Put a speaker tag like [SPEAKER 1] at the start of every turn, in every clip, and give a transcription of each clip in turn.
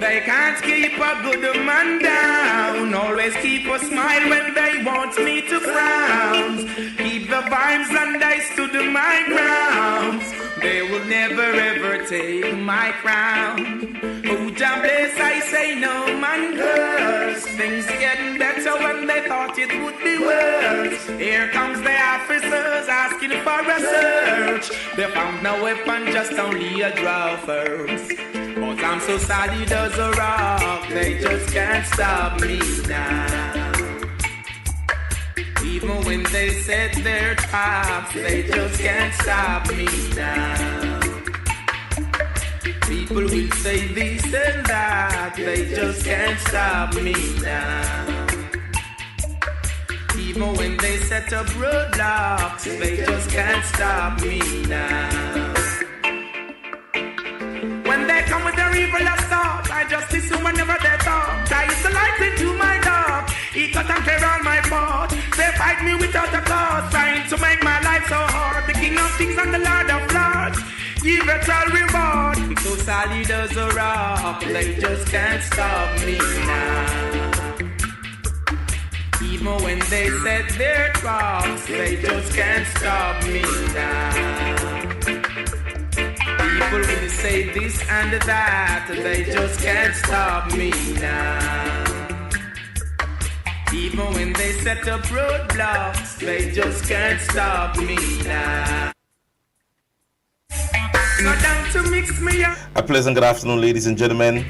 [SPEAKER 1] They can't keep a good man down. Always keep a smile when they want me to frown. Keep the vibes and I stood my ground. They will never ever take my crown. Oh, Jah bless, I say no man curse. Things getting better when they thought it would be worse. Here comes the officers asking for a search. They found no weapon, just only a draw first. But I'm so solid as a rock, they just can't stop me now. Even when they set their traps, they just can't stop me now. People will say this and that, they just can't stop me now. Even when they set up roadblocks, they just can't stop me now. When they come with their evil assault, I just listen whenever they talk. I used to like it to my dog. He cut and clear all my fault. They fight me without a cause, trying to make my life so hard. The King of Kings and the Lord of Lords, give it all reward. So solid as a rock, they just can't stop me now. Even when they set their traps, they just can't stop me now. People will say this and that, they just can't stop me now. Even when they set up roadblocks, they just can't stop me now. Not down to mix me up.
[SPEAKER 2] A pleasant good afternoon, ladies and gentlemen.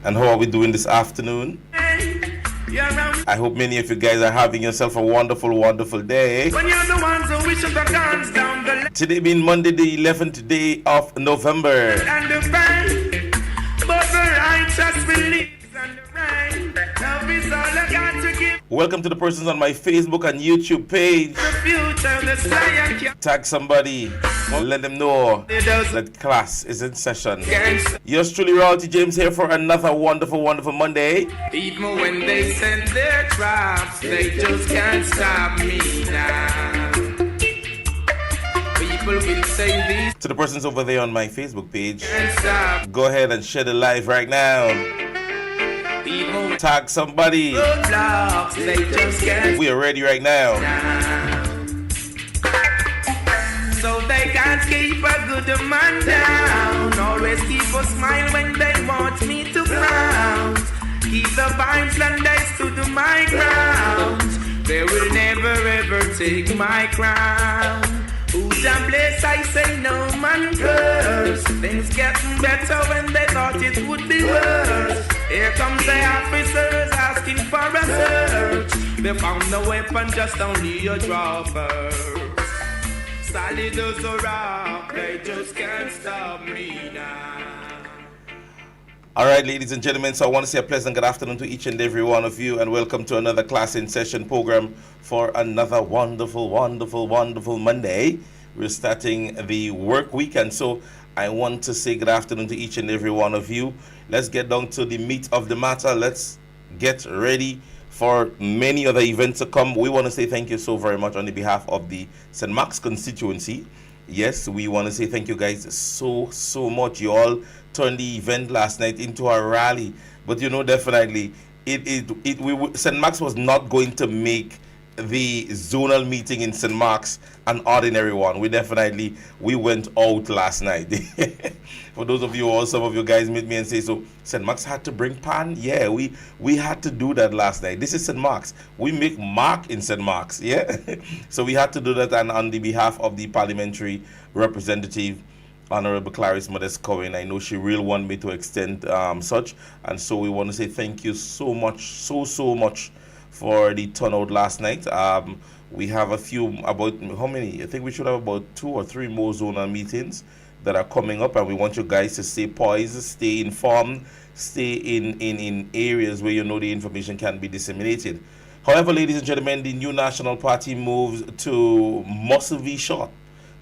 [SPEAKER 2] And how are we doing this afternoon? I hope many of you guys are having yourself a wonderful, wonderful day.
[SPEAKER 1] When you're the ones who wish the guns down the
[SPEAKER 2] Today being Monday, the 11th day of November.
[SPEAKER 1] And the pain, but the righteous believes and the rain. Love is all I got to give.
[SPEAKER 2] Welcome to the persons on my Facebook and YouTube page.
[SPEAKER 1] The future, the sky.
[SPEAKER 2] Tag somebody. Let them know that class is in session. Yours truly, Royalty James, here for another wonderful, wonderful Monday.
[SPEAKER 1] Even when they send their traps, they just can't stop me now. People will say this.
[SPEAKER 2] To the persons over there on my Facebook page, go ahead and share the live right now.
[SPEAKER 1] People
[SPEAKER 2] tag somebody.
[SPEAKER 1] Blocks, they just can't.
[SPEAKER 2] We are ready right now.
[SPEAKER 1] So they can't keep a good man down. Always keep a smile when they want me to frown. Keep the vibes and I stood my ground. They will never ever take my crown. Who's a bless, I say no man curse. Things getting better when they thought it would be worse. Here comes the officers asking for a search. They found no weapon, just only a draw first. Solid as a rock, they just can't stop me now.
[SPEAKER 2] All right, ladies and gentlemen, so I want to say a pleasant good afternoon to each and every one of you, and welcome to another class in session program for another wonderful, wonderful, wonderful Monday. We're starting the work week, and so I want to say good afternoon to each and every one of you. Let's get down to the meat of the matter. Let's get ready for many other events to come. We want to say thank you so very much on the behalf of the St. Mark's constituency. Yes, we want to say thank you guys so much. You all turned the event last night into a rally, but you know, definitely St. Mark's was not going to make the zonal meeting in St. Mark's an ordinary one. We went out last night. For those of you, or some of you guys meet me and say, so St. Mark's had to bring pan? Yeah, we had to do that last night. This is St. Mark's. We make mark in St. Mark's, yeah? So we had to do that, and on the behalf of the parliamentary representative, Honorable Clarice Modest Cohen, I know she really wanted me to extend such, and so we want to say thank you so much, so much for the turnout last night. We have a few, about how many? I think we should have about 2 or 3 more zonal meetings that are coming up, and we want you guys to stay poised, stay informed, stay in areas where you know the information can be disseminated. However, ladies and gentlemen, the new National Party moves to Muscle V Short.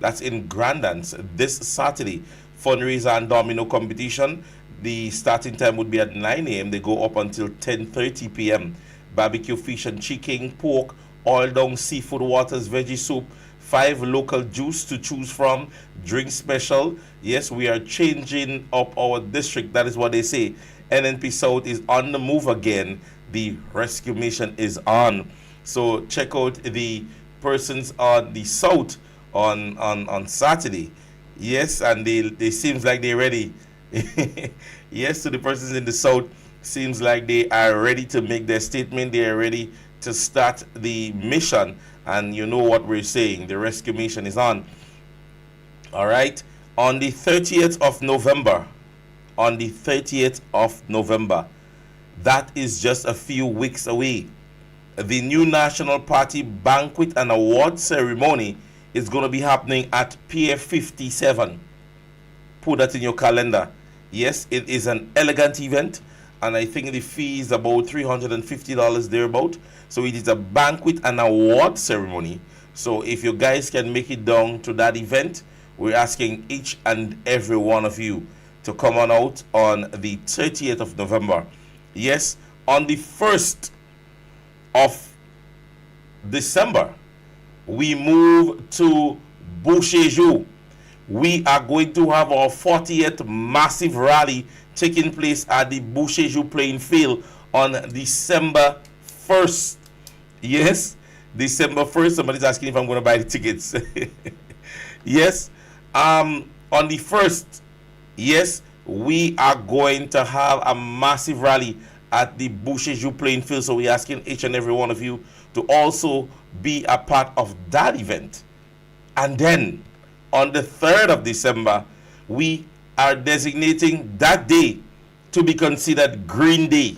[SPEAKER 2] That's in Grenada this Saturday. Fundraiser and domino competition. The starting time would be at 9 a.m. They go up until 10:30 p.m. Barbecue fish and chicken, pork, oil down seafood waters, veggie soup, 5 local juice to choose from, drink special. Yes, we are changing up our district. That is what they say. NNP South is on the move again. The rescue mission is on. So check out the persons on the South on Saturday. Yes, and they seems like they're ready. Yes, to the persons in the South, seems like they are ready to make their statement. They are ready to start the mission. And you know what we're saying. The rescue mission is on. All right. On the 30th of November. On the 30th of November. That is just a few weeks away. The new National Party banquet and award ceremony is going to be happening at Pier 57. Put that in your calendar. Yes, it is an elegant event, and I think the fee is about $350 thereabout. So it is a banquet and award ceremony. So if you guys can make it down to that event, we're asking each and every one of you to come on out on the 30th of November. Yes, on the 1st of December, we move to Boucherjou. We are going to have our 40th massive rally taking place at the Boucherjou playing field on December 1st. Yes, December 1st. Somebody's asking if I'm going to buy the tickets. Yes, on the 1st, yes, we are going to have a massive rally at the Boucherjou playing field. So we're asking each and every one of you to also be a part of that event. And then on the 3rd of December, we are designating that day to be considered Green Day.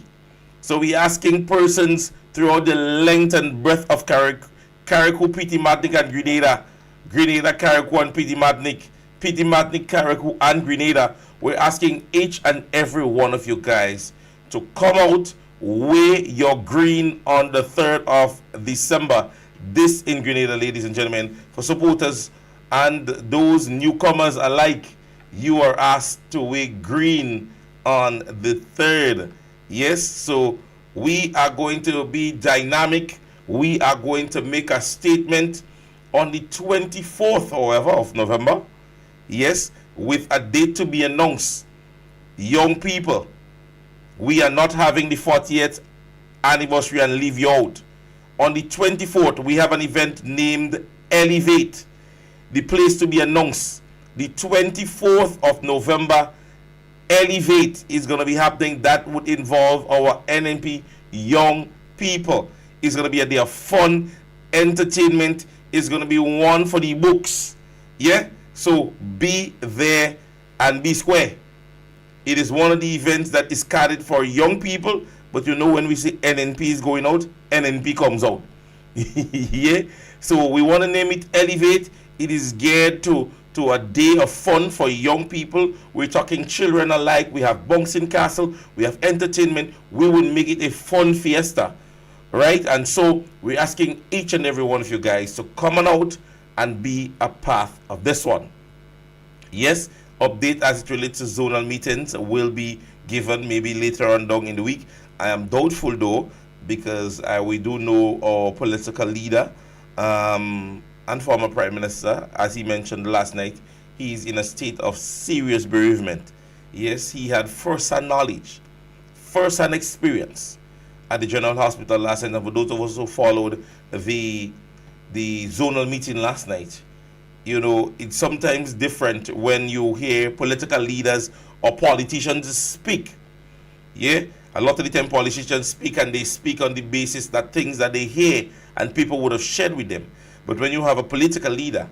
[SPEAKER 2] So we're asking persons throughout the length and breadth of Carriacou, Petite Martinique, and Grenada, Carriacou, and Petite Martinique, Carriacou, and Grenada. We're asking each and every one of you guys to come out, wear your green on the 3rd of December. This in Grenada, ladies and gentlemen. For supporters and those newcomers alike, you are asked to wear green on the 3rd. Yes, so we are going to be dynamic. We are going to make a statement on the 24th, however, of November. Yes, with a date to be announced. Young people, we are not having the 40th anniversary and leave you out. On the 24th, we have an event named Elevate. The place to be announced. The 24th of November, Elevate is going to be happening. That would involve our NNP young people. It's going to be a day of fun, entertainment. It's going to be one for the books. Yeah? So be there and be square. It is one of the events that is catered for young people. But you know, when we say NNP is going out, NNP comes out. Yeah? So we want to name it Elevate. It is geared to a day of fun for young people. We're talking children alike. We have bouncing castle. We have entertainment. We will make it a fun fiesta. Right? And so we're asking each and every one of you guys to come on out and be a part of this one. Yes, update as it relates to zonal meetings will be given maybe later on down in the week. I am doubtful though, because we do know our political leader and former Prime Minister, as he mentioned last night, he's in a state of serious bereavement. Yes, he had first-hand knowledge, first-hand experience at the General Hospital last night. And for those of us who followed the zonal meeting last night, you know, it's sometimes different when you hear political leaders or politicians speak. Yeah, a lot of the time politicians speak, and they speak on the basis that things that they hear and people would have shared with them. But when you have a political leader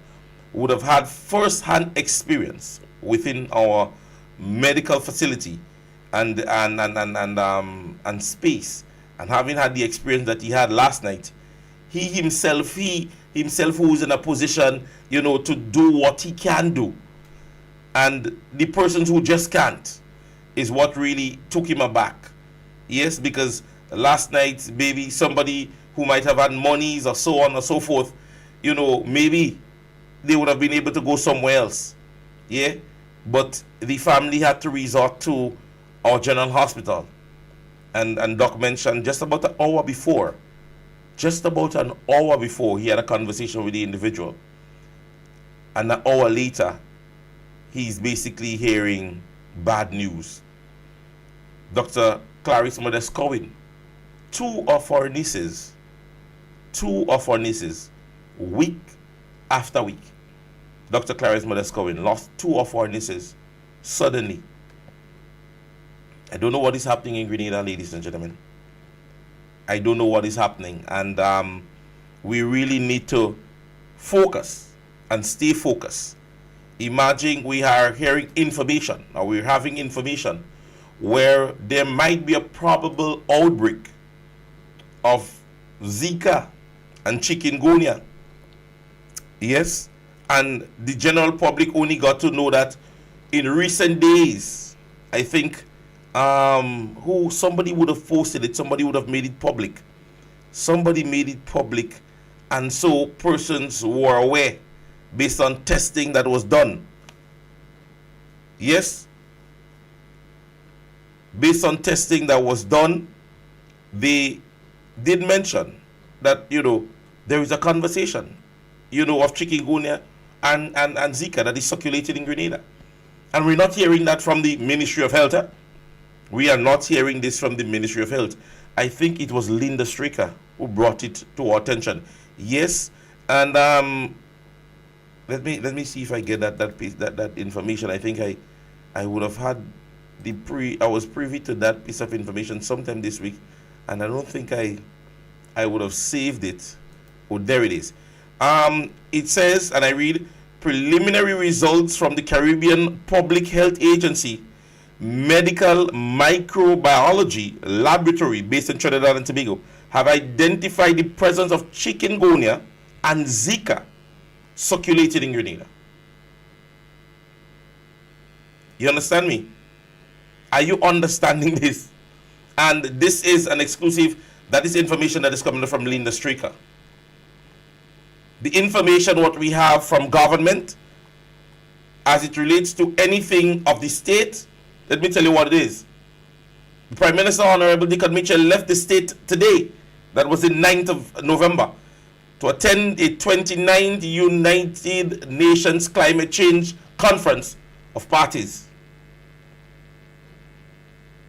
[SPEAKER 2] who would have had first-hand experience within our medical facility and space, and having had the experience that he had last night, he himself who is in a position, you know, to do what he can do, and the persons who just can't, is what really took him aback. Yes, because last night, maybe somebody who might have had monies or so on and so forth, you know, maybe they would have been able to go somewhere else. Yeah, but the family had to resort to our General Hospital. And Doc mentioned just about an hour before, he had a conversation with the individual. and an hour later, he's basically hearing bad news. Dr. Clarice Modest-Cowen, two of our nieces, week after week, Dr. Clarice Modest-Cowen lost two of our nieces suddenly. I don't know what is happening in Grenada, ladies and gentlemen. I don't know what is happening, and we really need to focus and stay focused. Imagine we are hearing information, or we're having information where there might be a probable outbreak of Zika and chikungunya. Yes, and the general public only got to know that in recent days. I think somebody would have posted it, somebody would have made it public. Somebody made it public, and so persons were aware based on testing that was done. Yes, based on testing that was done, they did mention that, there is a conversation, of chikungunya and Zika that is circulating in Grenada. And we're not hearing that from the Ministry of Health. We are not hearing this from the Ministry of Health. I think it was Linda Stricker who brought it to our attention. Yes, and let me see if I get that information. I think I would have had I was privy to that piece of information sometime this week, and I don't think I would have saved it. Oh, there it is. It says, and I read, preliminary results from the Caribbean Public Health Agency Medical Microbiology Laboratory based in Trinidad and Tobago have identified the presence of chikungunya and Zika circulating in Grenada. You understand me? Are you understanding this? And this is an exclusive, that is information that is coming from Linda Stricker. The information what we have from government as it relates to anything of the state, let me tell you what it is. The Prime Minister, Honorable Dickon Mitchell, left the state today, that was the 9th of November, to attend a 29th United Nations Climate Change Conference of Parties.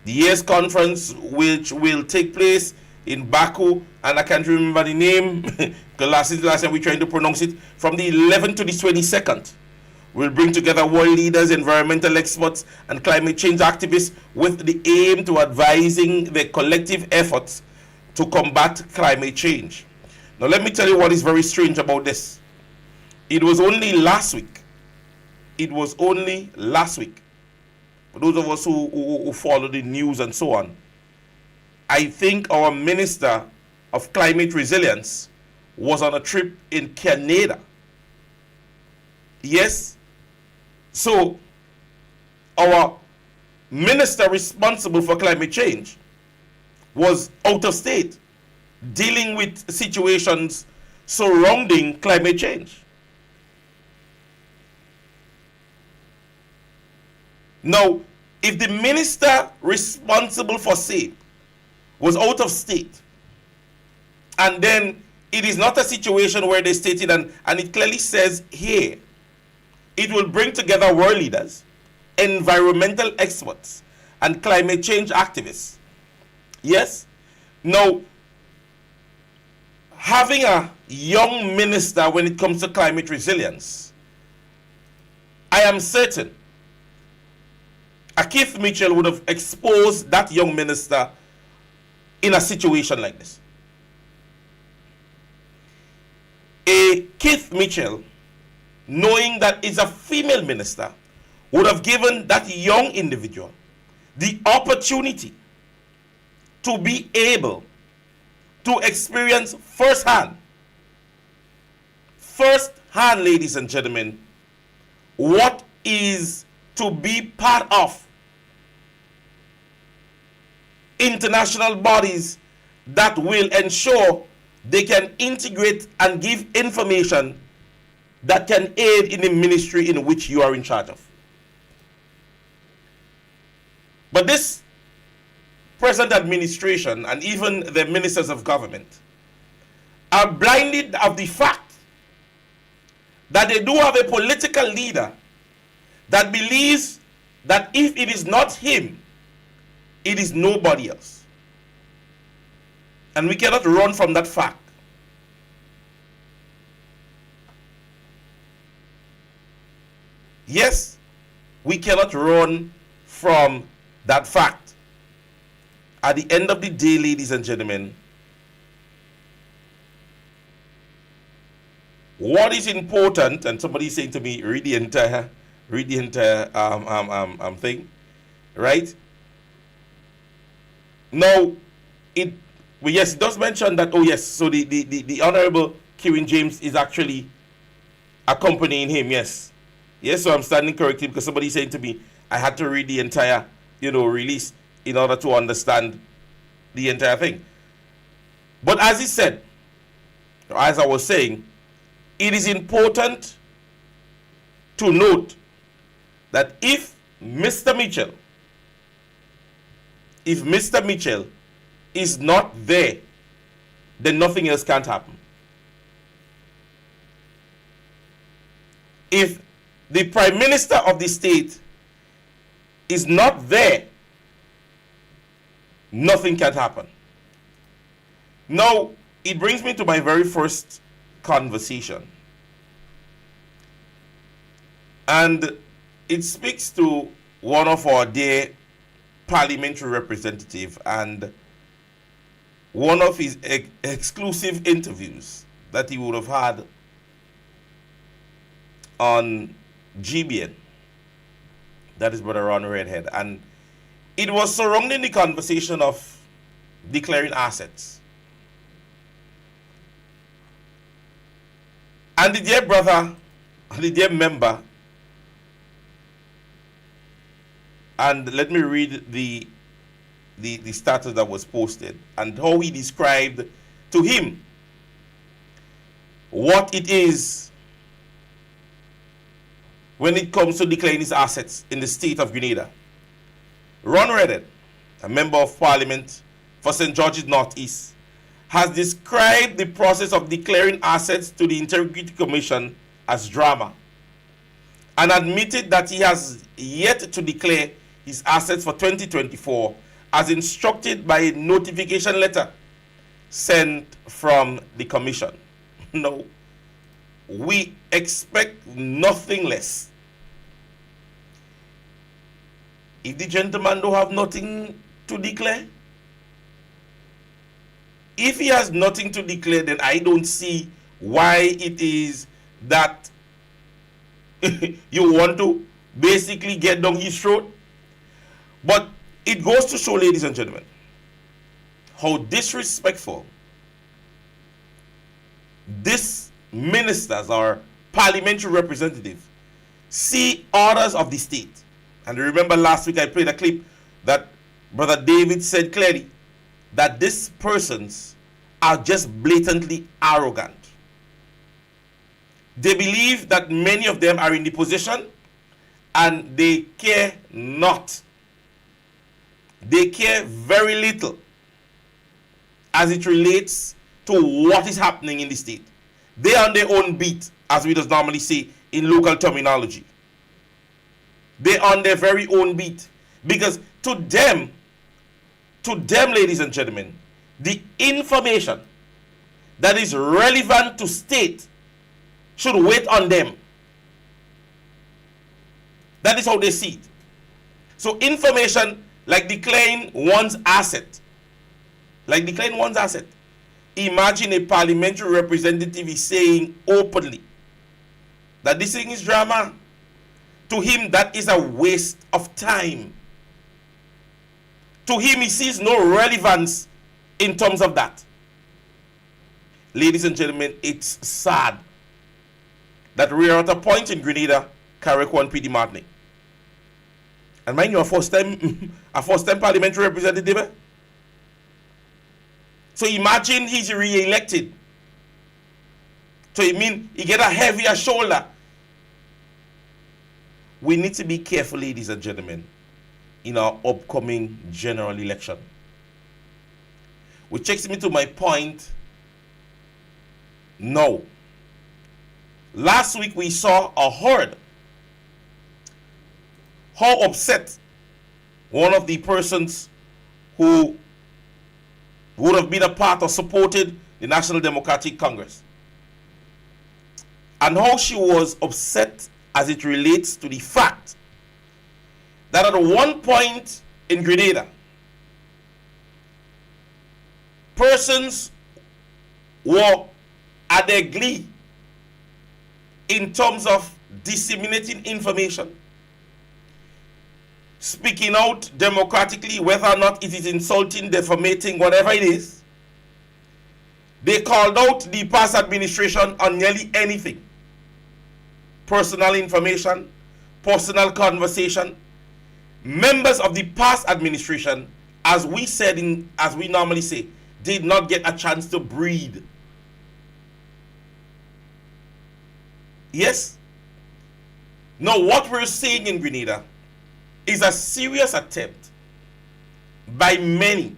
[SPEAKER 2] The year's conference, which will take place in Baku, and I can't remember the name, because last time we tried to pronounce it, from the 11th to the 22nd, will bring together world leaders, environmental experts, and climate change activists with the aim to advising their collective efforts to combat climate change. Now, let me tell you what is very strange about this. It was only last week. For those of us who follow the news and so on, I think our Minister of Climate Resilience was on a trip in Grenada. Yes. So, our minister responsible for climate change was out of state, dealing with situations surrounding climate change. Now, if the minister responsible for SAFE was out of state, and then it is not a situation where they stated, and it clearly says here, it will bring together world leaders, environmental experts, and climate change activists. Yes? Now, having a young minister when it comes to climate resilience, I am certain Keith Mitchell would have exposed that young minister in a situation like this. Keith Mitchell, knowing that it's a female minister, would have given that young individual the opportunity to be able to experience firsthand, ladies and gentlemen, what is to be part of international bodies that will ensure they can integrate and give information that can aid in the ministry in which you are in charge of. But this present administration and even the ministers of government are blinded of the fact that they do have a political leader that believes that if it is not him, it is nobody else. And we cannot run from that fact. Yes, we cannot run from that fact. At the end of the day, ladies and gentlemen, what is important, and somebody is saying to me, read the entire thing, right? Now, it does mention that, oh yes, so the Honorable Kieran James is actually accompanying him, yes. Yes, so I'm standing correctly because somebody is saying to me, I had to read the entire, release in order to understand the entire thing. But as he said, as I was saying, it is important to note that if Mr. Mitchell is not there, then nothing else can't happen. If the Prime Minister of the state is not there, nothing can happen. Now, it brings me to my very first conversation. And it speaks to one of our dear parliamentary representative and one of his exclusive interviews that he would have had on GBN. That is Brother Ron Redhead. And it was surrounding the conversation of declaring assets. And the dear brother, the dear member, and let me read the status that was posted and how he described to him what it is when it comes to declaring his assets in the state of Grenada. Ron Redhead, a member of parliament for St. George's Northeast, has described the process of declaring assets to the Integrity Commission as drama and admitted that he has yet to declare his assets for 2024 as instructed by a notification letter sent from the commission. No, we expect nothing less. If the gentleman don't have nothing to declare, if he has nothing to declare, then I don't see why it is that you want to basically get down his throat. But it goes to show, ladies and gentlemen, how disrespectful these ministers or parliamentary representatives see orders of the state. And remember last week I played a clip that Brother David said clearly that these persons are just blatantly arrogant. They believe that many of them are in the position and they care not. They care very little as it relates to what is happening in the state. They are on their own beat, as we just normally say in local terminology. They are on their very own beat. Because to them, ladies and gentlemen, the information that is relevant to state should wait on them. That is how they see it. So information like declaring one's asset. Imagine a parliamentary representative is saying openly that this thing is drama. To him, that is a waste of time. To him, he sees no relevance in terms of that. Ladies and gentlemen, it's sad that we are at a point in Grenada, Carriacou and PD Martinique. And mind you, a first time parliamentary representative. Eh? So imagine he's re-elected. So it means he get a heavier shoulder. We need to be careful, ladies and gentlemen, in our upcoming general election. Which takes me to my point. No. Last week we saw or heard how upset one of the persons who would have been a part or supported the National Democratic Congress, and how she was upset as it relates to the fact that at one point in Grenada, persons were at their glee in terms of disseminating information, speaking out democratically, whether or not it is insulting, defamating, whatever it is. They called out the past administration on nearly anything. Personal information, personal conversation. Members of the past administration, as we normally say, did not get a chance to breathe. Yes? Now what we're seeing in Grenada is a serious attempt by many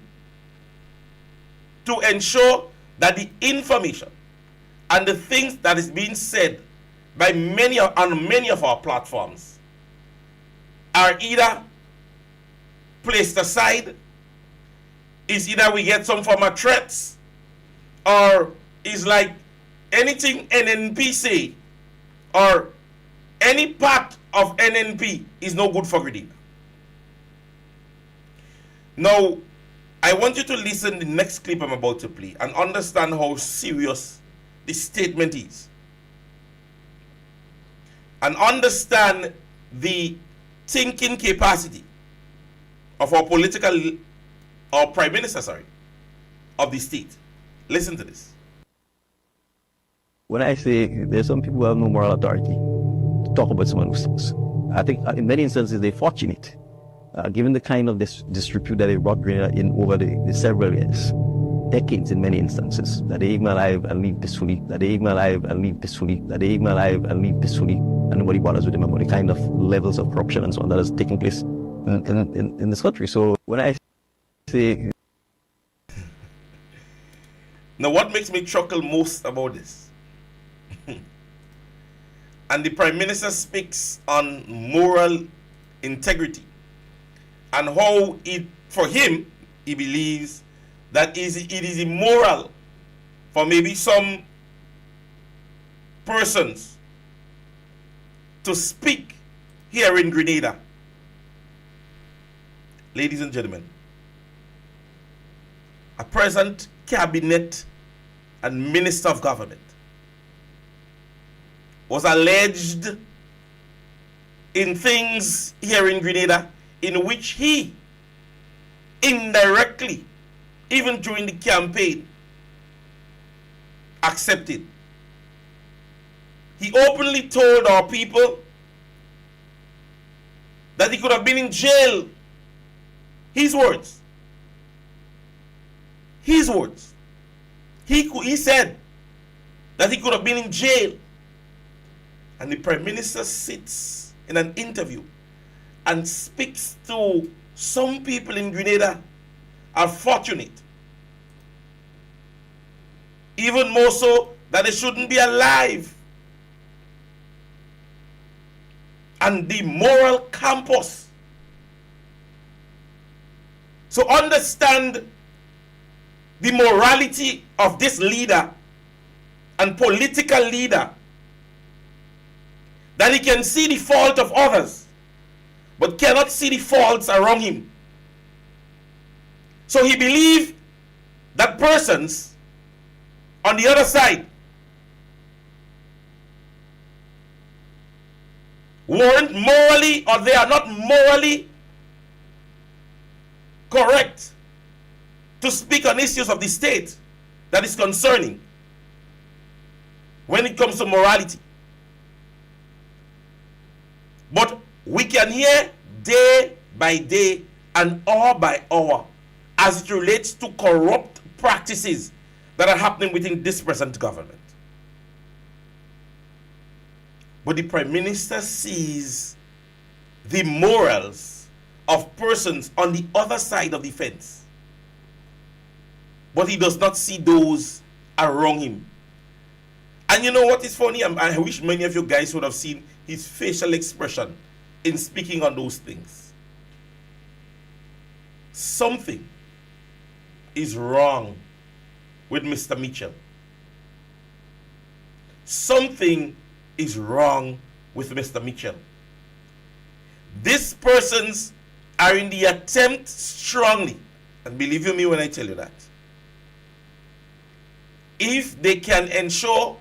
[SPEAKER 2] to ensure that the information and the things that is being said by many of our platforms are either placed aside, is either we get some form of threats, or is like anything NNP say or any part of NNP is no good for Grenada. Now, I want you to listen to the next clip I'm about to play and understand how serious this statement is. And understand the thinking capacity of our Prime Minister, of the state. Listen to this.
[SPEAKER 3] When I say there's some people who have no moral authority to talk about someone who sucks, I think in many instances they're fortunate, given the kind of disrepute that they brought Grenada in over the several years, decades in many instances, that they even alive and live peacefully, that they even alive and live peacefully, that they even alive and live peacefully, and nobody bothers with them about the kind of levels of corruption and so on that is taking place in this country. So when I say...
[SPEAKER 2] Now what makes me chuckle most about this, and the Prime Minister speaks on moral integrity and how for him, he believes that it is immoral for maybe some persons to speak here in Grenada. Ladies and gentlemen, a present cabinet and minister of government was alleged in things here in Grenada in which he indirectly, even during the campaign, accepted. He openly told our people that he could have been in jail. His words. His words. He said that he could have been in jail. And the Prime Minister sits in an interview and speaks to some people in Grenada are fortunate. Even more so that they shouldn't be alive. And the moral campus. So understand the morality of this leader and political leader, that he can see the fault of others but cannot see the faults around him. So he believed that persons on the other side weren't morally, or they are not morally correct to speak on issues of the state that is concerning when it comes to morality. But we can hear day by day and hour by hour as it relates to corrupt practices that are happening within this present government. But the Prime Minister sees the morals of persons on the other side of the fence, but he does not see those around him. And you know what is funny? I wish many of you guys would have seen his facial expression in speaking on those things. Something is wrong with Mr. Mitchell. Something is wrong with Mr. Mitchell. These persons are in the attempt strongly, and believe you me when I tell you that, if they can ensure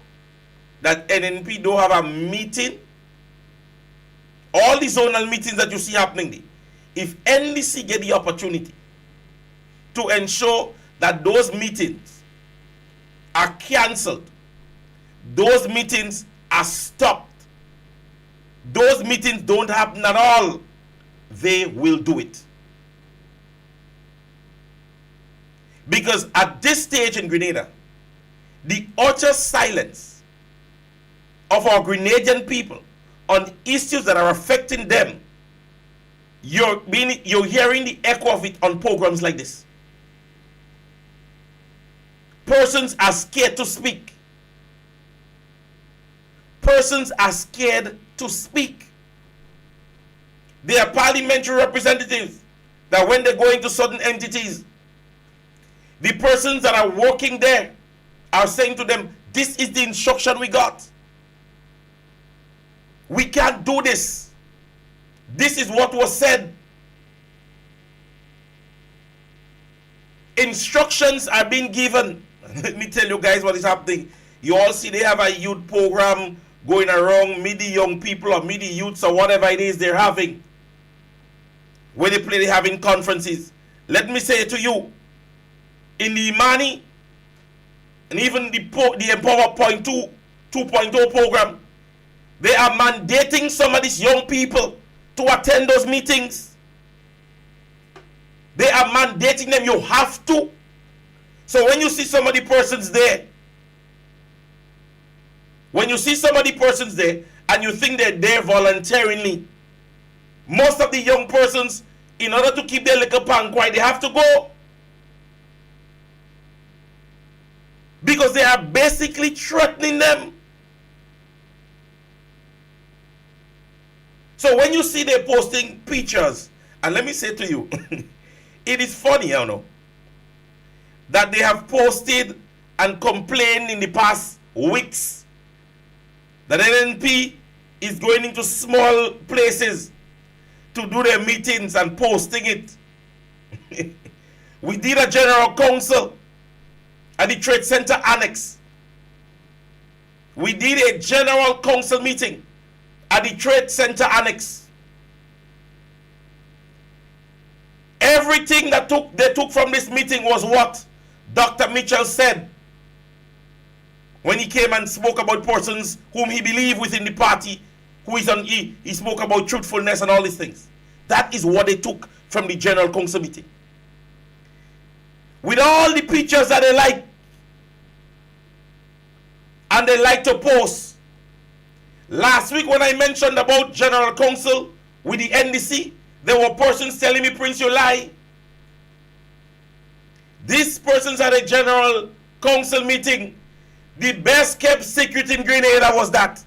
[SPEAKER 2] that NNP don't have a meeting, all the zonal meetings that you see happening there, if NDC get the opportunity to ensure that those meetings are cancelled, those meetings are stopped, those meetings don't happen at all, they will do it. Because at this stage in Grenada, the utter silence of our Grenadian people on issues that are affecting them, you're hearing the echo of it on programs like this. Persons are scared to speak. Persons are scared to speak. They are parliamentary representatives that when they go into certain entities, the persons that are working there are saying to them, this is the instruction we got. We can't do this. This is what was said. Instructions are being given. Let me tell you guys what is happening. You all see they have a youth program going around, meet the young people or meet the youths or whatever it is they're having. Where they're having conferences. Let me say to you, in the Imani and even the Empower 2.0 program, they are mandating some of these young people to attend those meetings. They are mandating them, you have to. So when you see some of the persons there, when you see some of the persons there and you think they're there voluntarily, most of the young persons, in order to keep their little pan quiet, they have to go. Because they are basically threatening them. So when you see they're posting pictures, and let me say to you, it is funny, you know, that they have posted and complained in the past weeks that NNP is going into small places to do their meetings and posting it. We did a general council at the Trade Center Annex. We did a general council meeting at the Trade Center Annex. Everything that they took from this meeting was what Dr. Mitchell said when he came and spoke about persons whom he believed within the party, who is on he spoke about truthfulness and all these things. That is what they took from the General Council meeting. With all the pictures that they like, and they like to post. Last week when I mentioned about General Council with the NDC, there were persons telling me, Prince, you lie. These persons at a General Council meeting, the best kept secret in Grenada was that.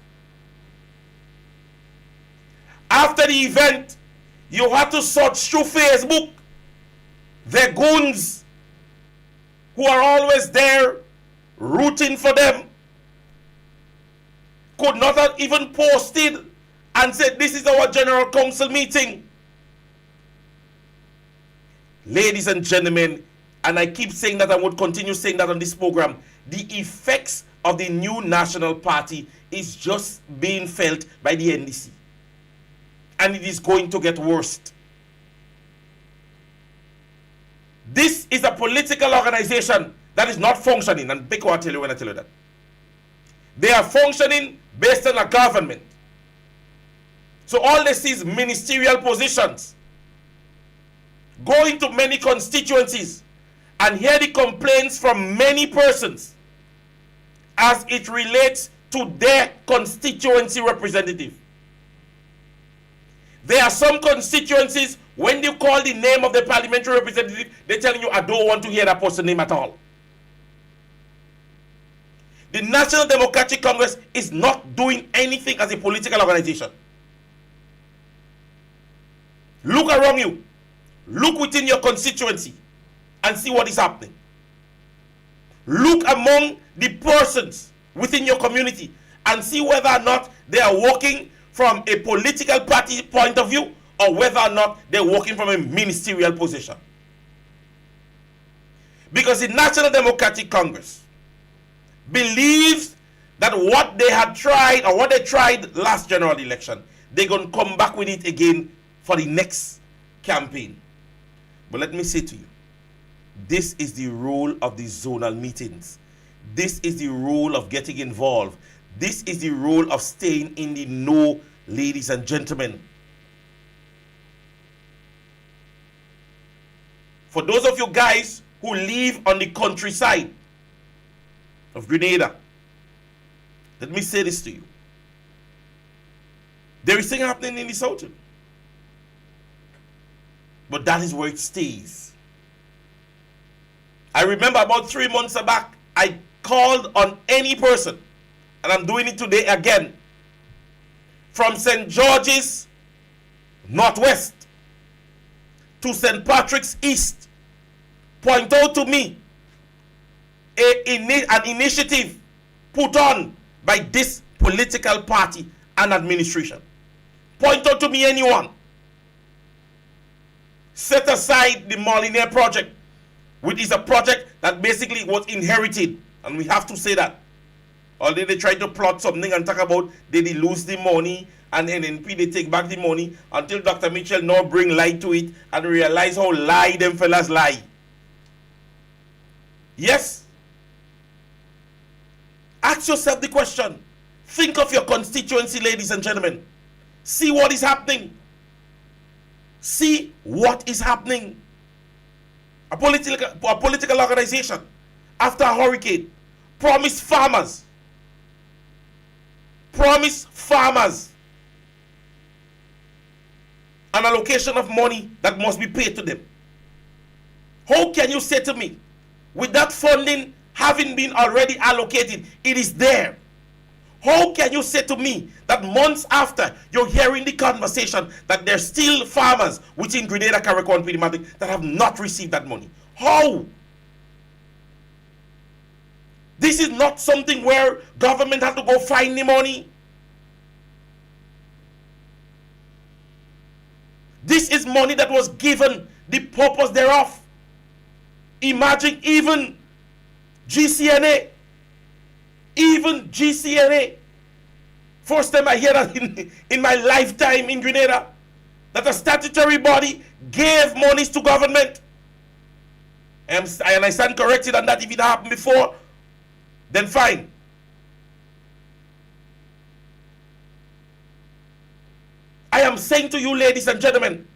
[SPEAKER 2] After the event, you had to search through Facebook. The goons who are always there rooting for them could not have even posted and said, this is our General Council meeting. Ladies and gentlemen, and I keep saying that, I would continue saying that on this program, the effects of the new National Party is just being felt by the NDC. And it is going to get worse. This is a political organization that is not functioning, and Biko will tell you when I tell you that. They are functioning based on a government. So all they see is ministerial positions. Go into many constituencies and hear the complaints from many persons as it relates to their constituency representative. There are some constituencies, when you call the name of the parliamentary representative, they're telling you, I don't want to hear that person's name at all. The National Democratic Congress is not doing anything as a political organization. Look around you. Look within your constituency and see what is happening. Look among the persons within your community and see whether or not they are working from a political party point of view or whether or not they're working from a ministerial position. Because the National Democratic Congress believes that what they had tried or what they tried last general election, they're going to come back with it again for the next campaign. But let me say to you, this is the role of the zonal meetings. This is the role of getting involved. This is the role of staying in the know, ladies and gentlemen. For those of you guys who live on the countryside of Grenada, let me say this to you. There is thing happening in the south. But that is where it stays. I remember about 3 months back, I called on any person, and I'm doing it today again, from St. George's Northwest to St. Patrick's East, point out to me an initiative put on by this political party and administration. Point out to me anyone. Set aside the Molyneux project, which is a project that basically was inherited, and we have to say that. Although they try to plot something and talk about they lose the money and NNP they take back the money, until Dr. Mitchell now bring light to it and realize how lie them fellas lie. Yes. Ask yourself the question. Think of your constituency, ladies and gentlemen. See what is happening. See what is happening. A political organization, after a hurricane, promised farmers an allocation of money that must be paid to them. How can you say to me, with that funding having been already allocated, it is there? How can you say to me that months after you're hearing the conversation that there's still farmers within Grenada, Carriacou, and Pidimantlic that have not received that money? How? This is not something where government has to go find the money. This is money that was given, the purpose thereof. Imagine even GCNA. First time I hear that in my lifetime in Grenada, that a statutory body gave monies to government. And I stand corrected on that. If it happened before, then fine. I am saying to you, ladies and gentlemen,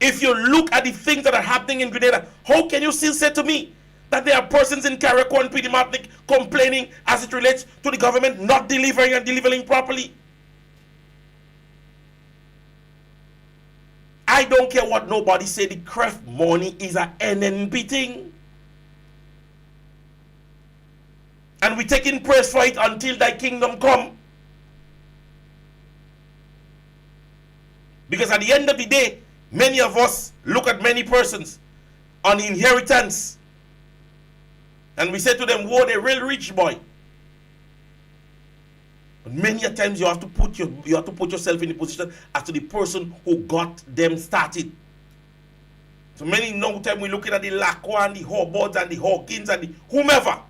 [SPEAKER 2] if you look at the things that are happening in Grenada, how can you still say to me that there are persons in Carriacou and Pidimantlic complaining as it relates to the government not delivering and delivering properly? I don't care what nobody say, the CREF money is a NNP thing. And we taking praise for it until thy kingdom come. Because at the end of the day, many of us look at many persons on inheritance and we say to them, whoa, they're real rich boy. But many a times you have to put yourself in the position as to the person who got them started. So many no time we're looking at the Lacroix and the Hobbards and the Hawkins and the whomever.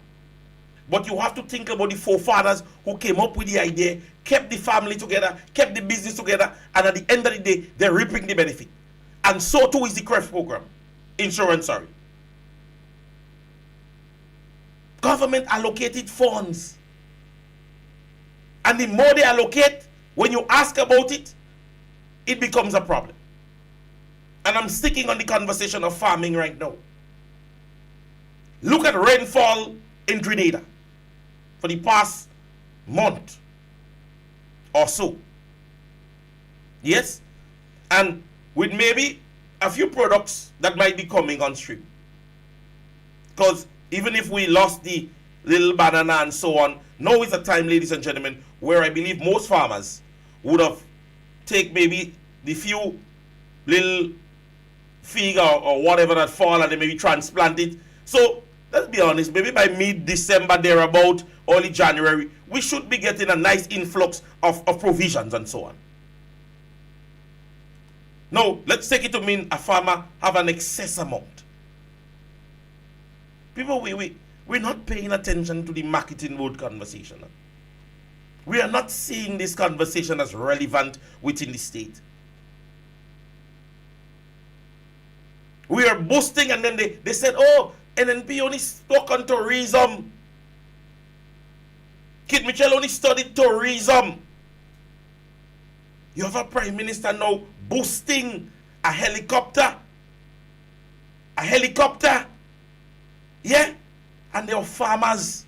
[SPEAKER 2] But you have to think about the forefathers who came up with the idea, kept the family together, kept the business together, and at the end of the day, they're reaping the benefit. And so too is the CREF program. Insurance, sorry. Government allocated funds. And the more they allocate, when you ask about it, it becomes a problem. And I'm sticking on the conversation of farming right now. Look at rainfall in Grenada for the past month or so. Yes? And with maybe a few products that might be coming on stream. Because even if we lost the little banana and so on. Now is the time, ladies and gentlemen, where I believe most farmers would have take maybe the few little fig or whatever that fall and they maybe transplant it. So let's be honest, maybe by mid-December thereabout, early January, we should be getting a nice influx of provisions and so on. Now, let's take it to mean a farmer have an excess amount. People, we're not paying attention to the marketing mode conversation. We are not seeing this conversation as relevant within the state. We are boasting and then they said, oh, NNP only stuck on tourism. Kid Mitchell only studied tourism. You have a prime minister now boasting a helicopter. A helicopter. Yeah? And there are farmers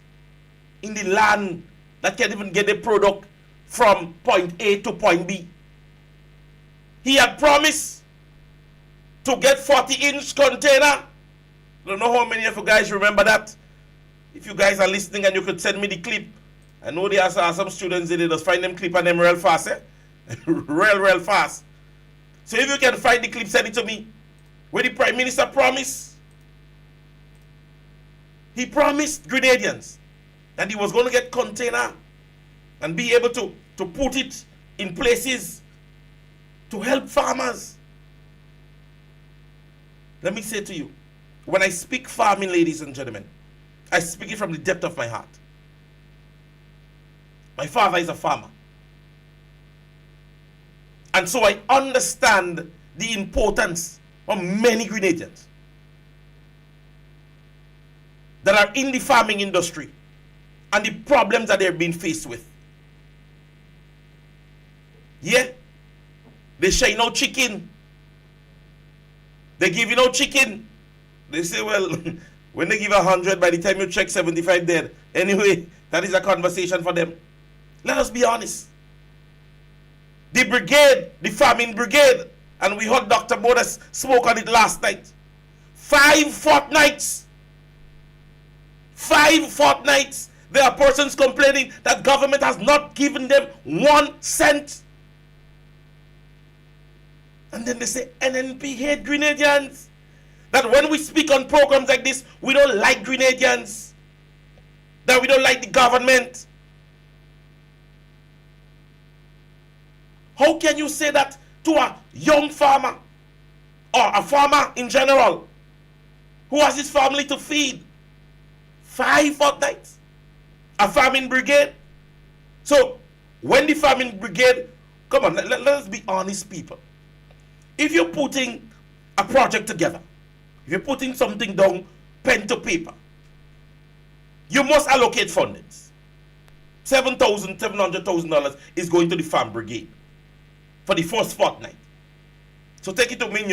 [SPEAKER 2] in the land that can't even get the product from point A to point B. He had promised to get 40-inch container. I don't know how many of you guys remember that. If you guys are listening and you could send me the clip. I know there are some students that just find them clip and them real fast. Eh? real fast. So if you can find the clip, send it to me. Where the Prime Minister promised. He promised Grenadians that he was going to get container and be able to put it in places to help farmers. Let me say to you, when I speak farming, ladies and gentlemen, I speak it from the depth of my heart. My father is a farmer. And so I understand the importance of many Grenadians that are in the farming industry and the problems that they're being faced with. Yeah, they shine out chicken. They give you no chicken. They say, well, when they give 100, by the time you check 75 dead. Anyway, that is a conversation for them. Let us be honest. The brigade, the farming brigade, and we heard Dr. Bodas spoke on it last night. 5 fortnights. 5 fortnights. There are persons complaining that government has not given them 1 cent. And then they say NNP hate Grenadians. That when we speak on programs like this, we don't like Grenadians. That we don't like the government. How can you say that to a young farmer or a farmer in general who has his family to feed? 5 fortnights. A farming brigade. So when the farming brigade, come on, let us be honest, people. If you're putting a project together, if you're putting something down, pen to paper, you must allocate fundings. $700,000 is going to the farm brigade for the first fortnight. So take it to mean,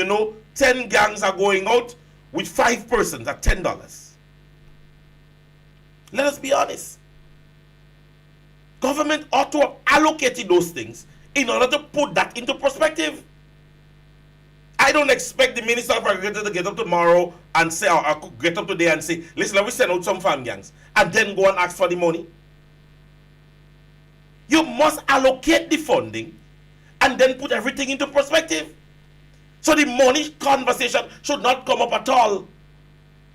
[SPEAKER 2] 10 gangs are going out with 5 persons at $10. Let us be honest. Government ought to have allocated those things in order to put that into perspective. I don't expect the Minister of Agriculture to get up tomorrow and say, or get up today and say, listen, let me send out some farm gangs, and then go and ask for the money. You must allocate the funding and then put everything into perspective. So the money conversation should not come up at all.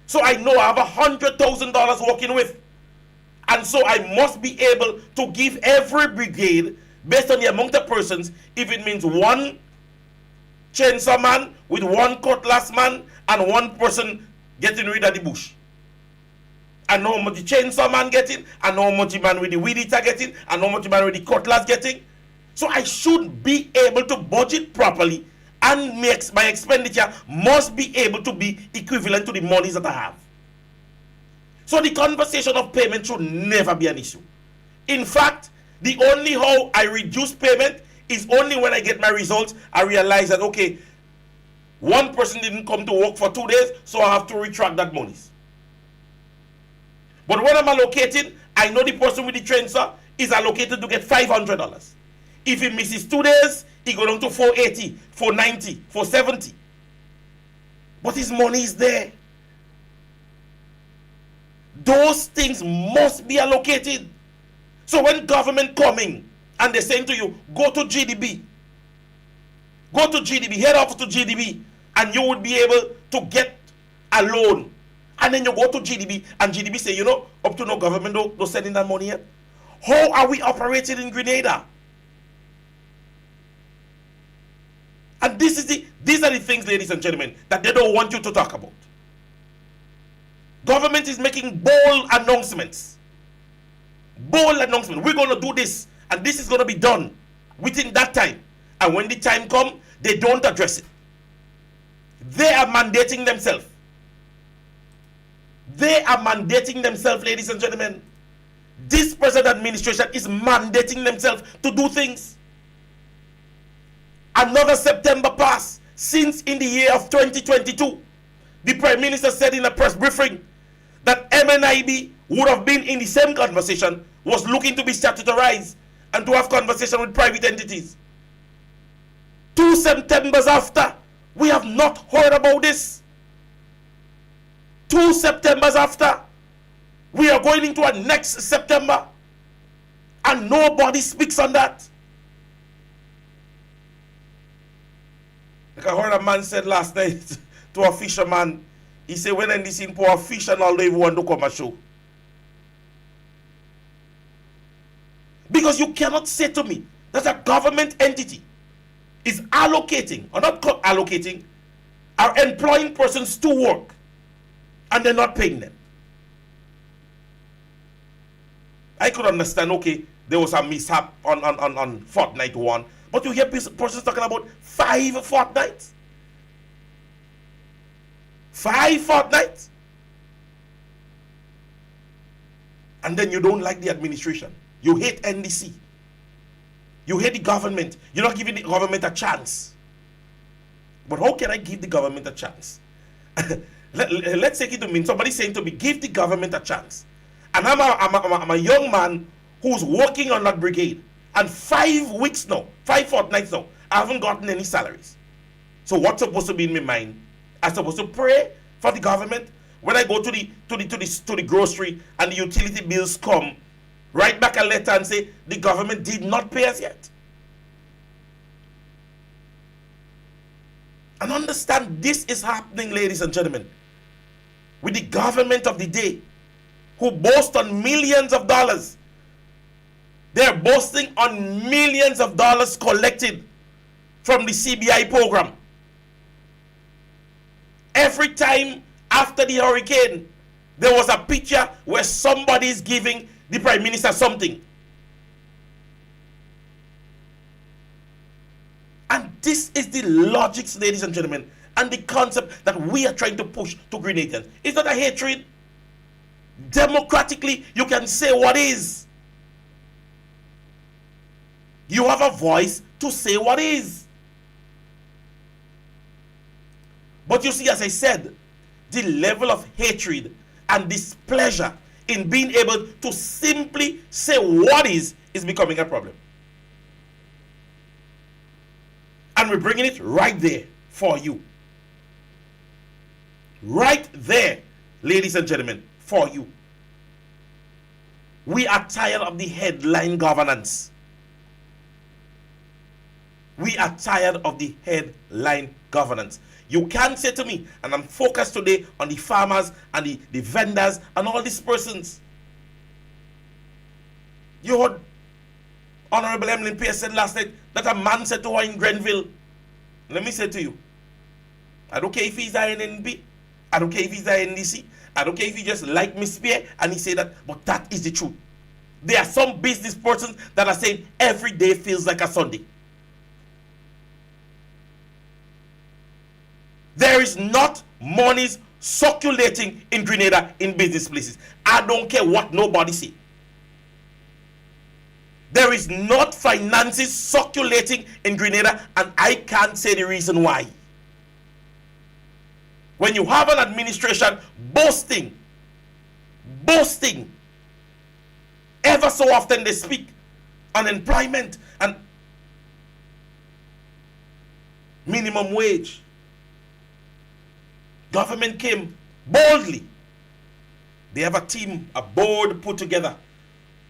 [SPEAKER 2] So I know I have $100,000 working with. And so I must be able to give every brigade, based on the amount of persons, if it means 1 chainsaw man with 1 cutlass man and 1 person getting rid of the bush. I know how much the chainsaw man getting, I know how much the man with the weed eater getting, I know how much the man with the cutlass getting. So I should be able to budget properly, and my expenditure must be able to be equivalent to the monies that I have. So the conversation of payment should never be an issue. In fact, the only how I reduce payment is only when I get my results. I realize that, okay, 1 person didn't come to work for 2 days, so I have to retract that monies. But when I'm allocating, I know the person with the chainsaw is allocated to get $500. If he misses 2 days, he goes down to $480, $490, $470. But his money is there. Those things must be allocated. So when government coming and they're saying to you, go to GDB, head off to GDB, and you would be able to get a loan. And then you go to GDB, and GDB say, you know, up to no government don't send in that money yet. How are we operating in Grenada? And these are the things, ladies and gentlemen, that they don't want you to talk about. Government is making bold announcements. Bold announcement. We're going to do this, and this is going to be done within that time. And when the time comes, they don't address it. They are mandating themselves. They are mandating themselves, ladies and gentlemen. This present administration is mandating themselves to do things. Another September passed since in the year of 2022. The Prime Minister said in a press briefing that MNIB would have been in the same conversation, was looking to be statutorized and to have conversation with private entities. 2 Septembers after, we have not heard about this. 2 Septembers after, we are going into a next September, and nobody speaks on that. Like I heard a man said last night to a fisherman, he said, when I seen poor fish and all, they want to come and show. Because you cannot say to me that a government entity is allocating, or not allocating, are employing persons to work, and they're not paying them. I could understand, okay, there was a mishap on fortnight 1, but you hear persons talking about 5 fortnights. 5 fortnights. And then you don't like the administration. You hate NDC. You hate the government. You're not giving the government a chance. But how can I give the government a chance? Let's take it to mean somebody saying to me, give the government a chance. And I'm a young man who's working on that brigade. And 5 weeks now, 5 fortnights now, I haven't gotten any salaries. So what's supposed to be in my mind? I'm supposed to pray for the government. When I go to the grocery and the utility bills come, write back a letter and say the government did not pay us yet. And understand this is happening, ladies and gentlemen, with the government of the day, who boast on millions of dollars. They're boasting on millions of dollars collected from the CBI program. Every time after the hurricane, there was a picture where somebody is giving the Prime Minister something. And this is the logics, ladies and gentlemen, and the concept that we are trying to push to Grenadians. It's not a hatred. Democratically, you can say what is. You have a voice to say what is. But you see, as I said, the level of hatred and displeasure in being able to simply say what is becoming a problem. And we're bringing it right there for you. Right there, ladies and gentlemen, for you. We are tired of the headline governance. We are tired of the headline governance. You can't say to me, and I'm focused today on the farmers and the vendors and all these persons. You heard Honorable Emily Pierce said last night that a man said to her in Grenville, let me say to you, I don't care if he's INNB, I don't care if he's INDC, I don't care if he just like Miss Pierre and he said that, but that is the truth. There are some business persons that are saying every day feels like a Sunday. There is not monies circulating in Grenada in business places. I don't care what nobody say. There is not finances circulating in Grenada, and I can't say the reason why. When you have an administration boasting, ever so often they speak on employment and minimum wage. Government came boldly They have a team, a board put together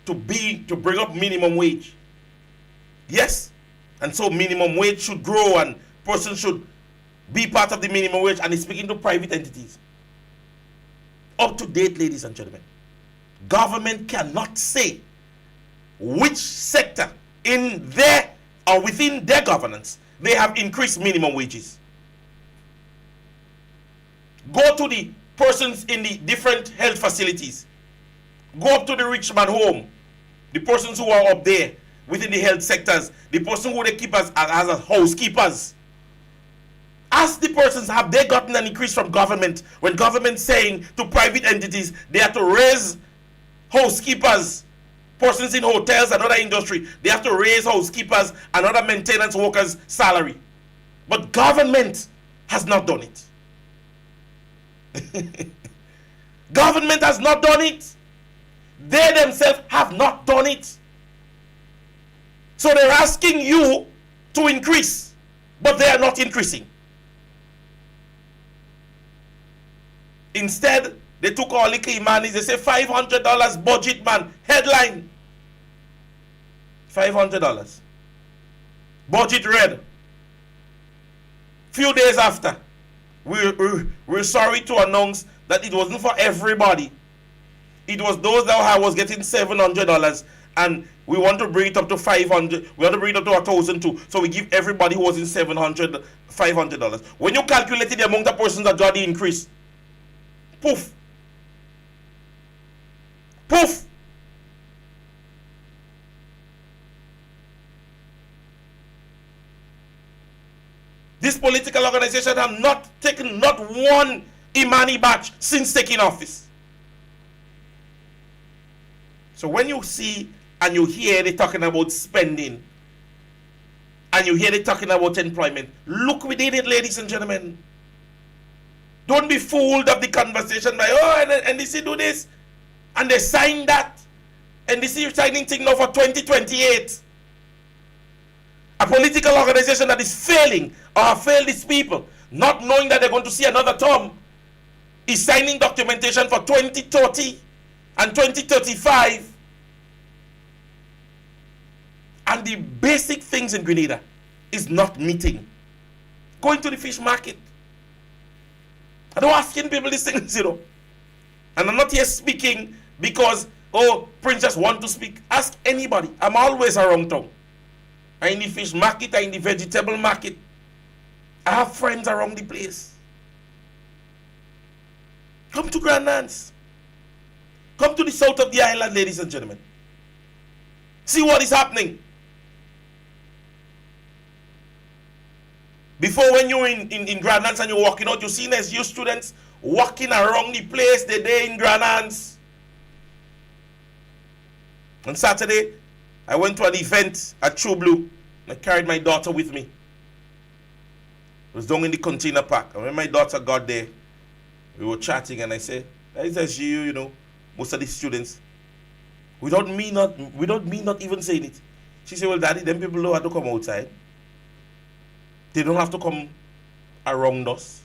[SPEAKER 2] to bring up minimum wage. Yes. And so minimum wage should grow and person should be part of the minimum wage, and it's speaking to private entities. Up to date, ladies and gentlemen. Government cannot say which sector in their or within their governance they have increased minimum wages. Go to the persons in the different health facilities. Go up to the rich man home. The persons who are up there within the health sectors. The person who they keep as housekeepers. Ask the persons, have they gotten an increase from government when government saying to private entities they have to raise housekeepers, persons in hotels and other industry, they have to raise housekeepers and other maintenance workers' salary. But government has not done it. Government has not done it. They themselves have not done it. So they're asking you to increase, but they are not increasing. Instead, they took all the key money. They say $500 budget, man. Headline. $500. Budget read. Few days after, we're sorry to announce that it wasn't for everybody. It was those that was getting $700, and we want to bring it up to $500. We want to bring it up to $1,000 too. So we give everybody who was in $700 $500. When you calculated the amount of persons that got the increase, poof. Poof. This political organization have not taken not one Imani batch since taking office. So when you see and you hear they talking about spending and you hear they talking about employment, look within it, ladies and gentlemen. Don't be fooled of the conversation by, oh, and they say do this and they sign that and they see you're signing thing now for 2028. A political organization that is failing or have failed its people, not knowing that they're going to see another term, is signing documentation for 2030 and 2035. And the basic things in Grenada is not meeting. Going to the fish market. I don't asking people these things, you know. And I'm not here speaking because, oh, Prince just want to speak. Ask anybody. I'm always around town. I'm in the fish market, I'm in the vegetable market. I have friends around the place. Come to Grandlands. Come to the south of the island, ladies and gentlemen. See what is happening. Before, when you're in Grandlands and you're walking out, you see SU students walking around the place the day in Grandlands. On Saturday, I went to an event at True Blue. I carried my daughter with me. It was down in the container park. And when my daughter got there, we were chatting and I said, that is SU, you know, most of the students. Without me not even saying it. She said, well, Daddy, them people know how to come outside. They don't have to come around us.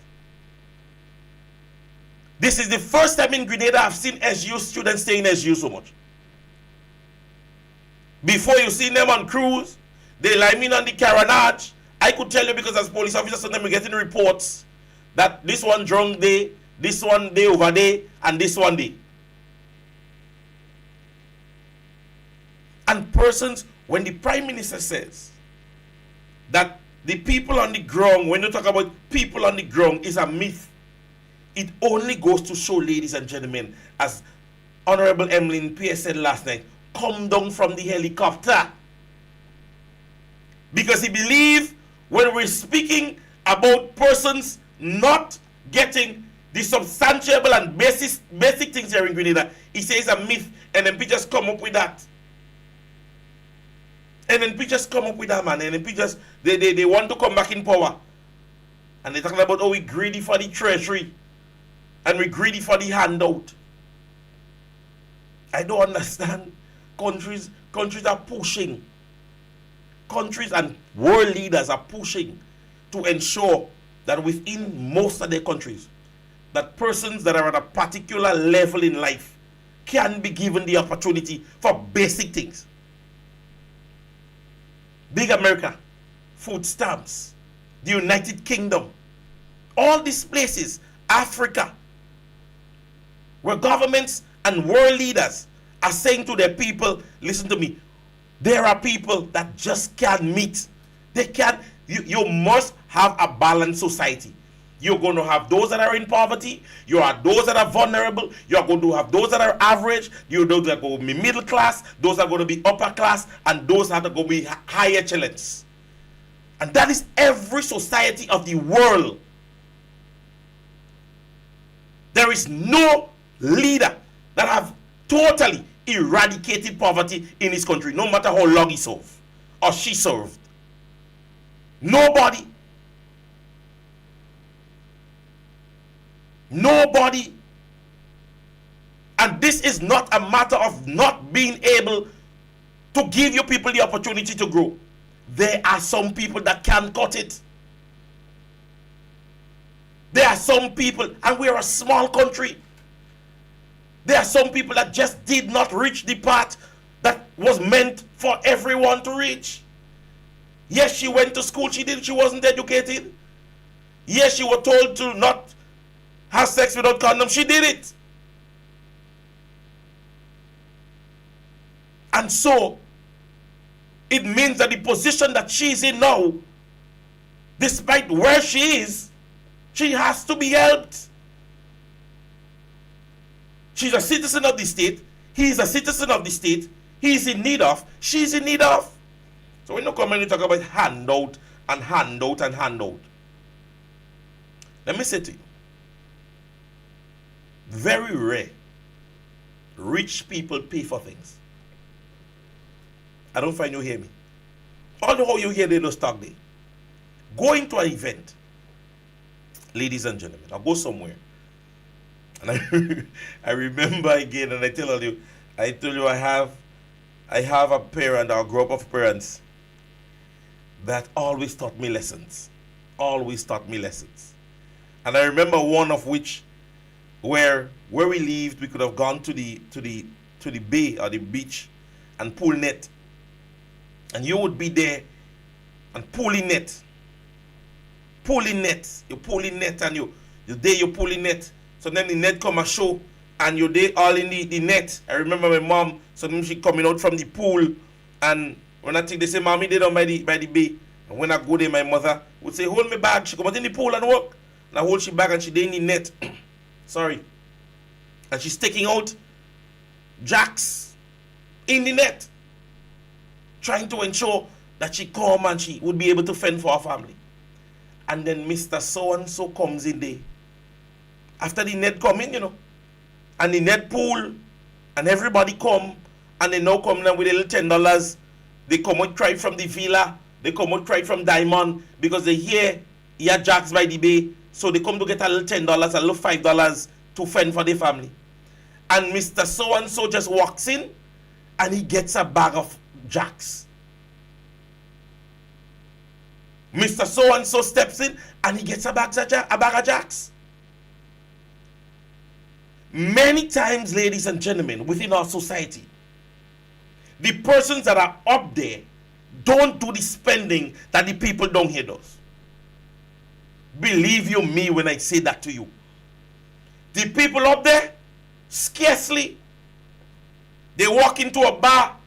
[SPEAKER 2] This is the first time in Grenada I've seen SU students stay in SU so much. Before you see them on cruise, they line in on the carronage. I could tell you because as police officers, sometimes we're getting reports that this one drunk day, this one day over there, and this one day. And persons, when the Prime Minister says that the people on the ground, when you talk about people on the ground, is a myth, it only goes to show, ladies and gentlemen, as Honorable Emmeline Pierce said last night, come down from the helicopter. Because he believes when we're speaking about persons not getting the substantiable and basic things here in Grenada, he says a myth, and then just come up with that. And then just come up with that, man. And then just they want to come back in power. And they're talking about, oh, we're greedy for the treasury. And we're greedy for the handout. I don't understand. Countries are pushing. Countries and world leaders are pushing to ensure that within most of their countries, that persons that are at a particular level in life can be given the opportunity for basic things. Big America, food stamps, the United Kingdom, all these places, Africa, where governments and world leaders are saying to their people, listen to me, there are people that just can't meet. They can't, you must have a balanced society. You're going to have those that are in poverty. You are those that are vulnerable. You are going to have those that are average. You're those that are going to be middle class. Those are going to be upper class. And those that are going to be high excellence. And that is every society of the world. There is no leader that have totally eradicated poverty in his country, no matter how long he served or she served. Nobody. Nobody. And this is not a matter of not being able to give your people the opportunity to grow. There are some people that can't cut it. There are some people, and we're a small country. There are some people that just did not reach the path that was meant for everyone to reach. Yes, she went to school, she wasn't educated. Yes, she was told to not have sex without condom, she did it. And so, it means that the position that she's in now, despite where she is, she has to be helped. She's a citizen of the state. He's a citizen of the state. He's in need of. She's in need of. So when you come and you talk about handout and handout and handout, let me say to you, very rare rich people pay for things. I don't find you hear me. Although you hear they don't talk there. Going to an event, ladies and gentlemen, I'll go somewhere. And I remember again, and I told you I have a parent, or a group of parents that always taught me lessons. Always taught me lessons. And I remember one of which where we lived, we could have gone to the bay or the beach and pull net. And you would be there and pulling net. Pulling net. You're pulling net and you're there, you're pulling net. So then the net come and show and you're there all in the net. I remember my mom, sometimes she coming out from the pool, and when I think they say, Mommy, they down by the bay. And when I go there, my mother would say, hold me bag. She come out in the pool and work. And I hold she bag and she there in the net. Sorry. And she's taking out jacks in the net, trying to ensure that she come and she would be able to fend for her family. And then Mr. So-and-so comes in there. After the net come in, and the net pool, and everybody come, and they now come now with a little $10. They come out right from the villa, they come out right from Diamond, because they hear jacks by the bay, so they come to get a little $10, a little $5 to fend for their family. And Mr. So-and-so just walks in, and he gets a bag of jacks. Mr. So-and-so steps in, and he gets a bag of jacks. Many times, ladies and gentlemen, within our society, the persons that are up there don't do the spending that the people down here does. Believe you me when I say that to you. The people up there, scarcely, they walk into a bar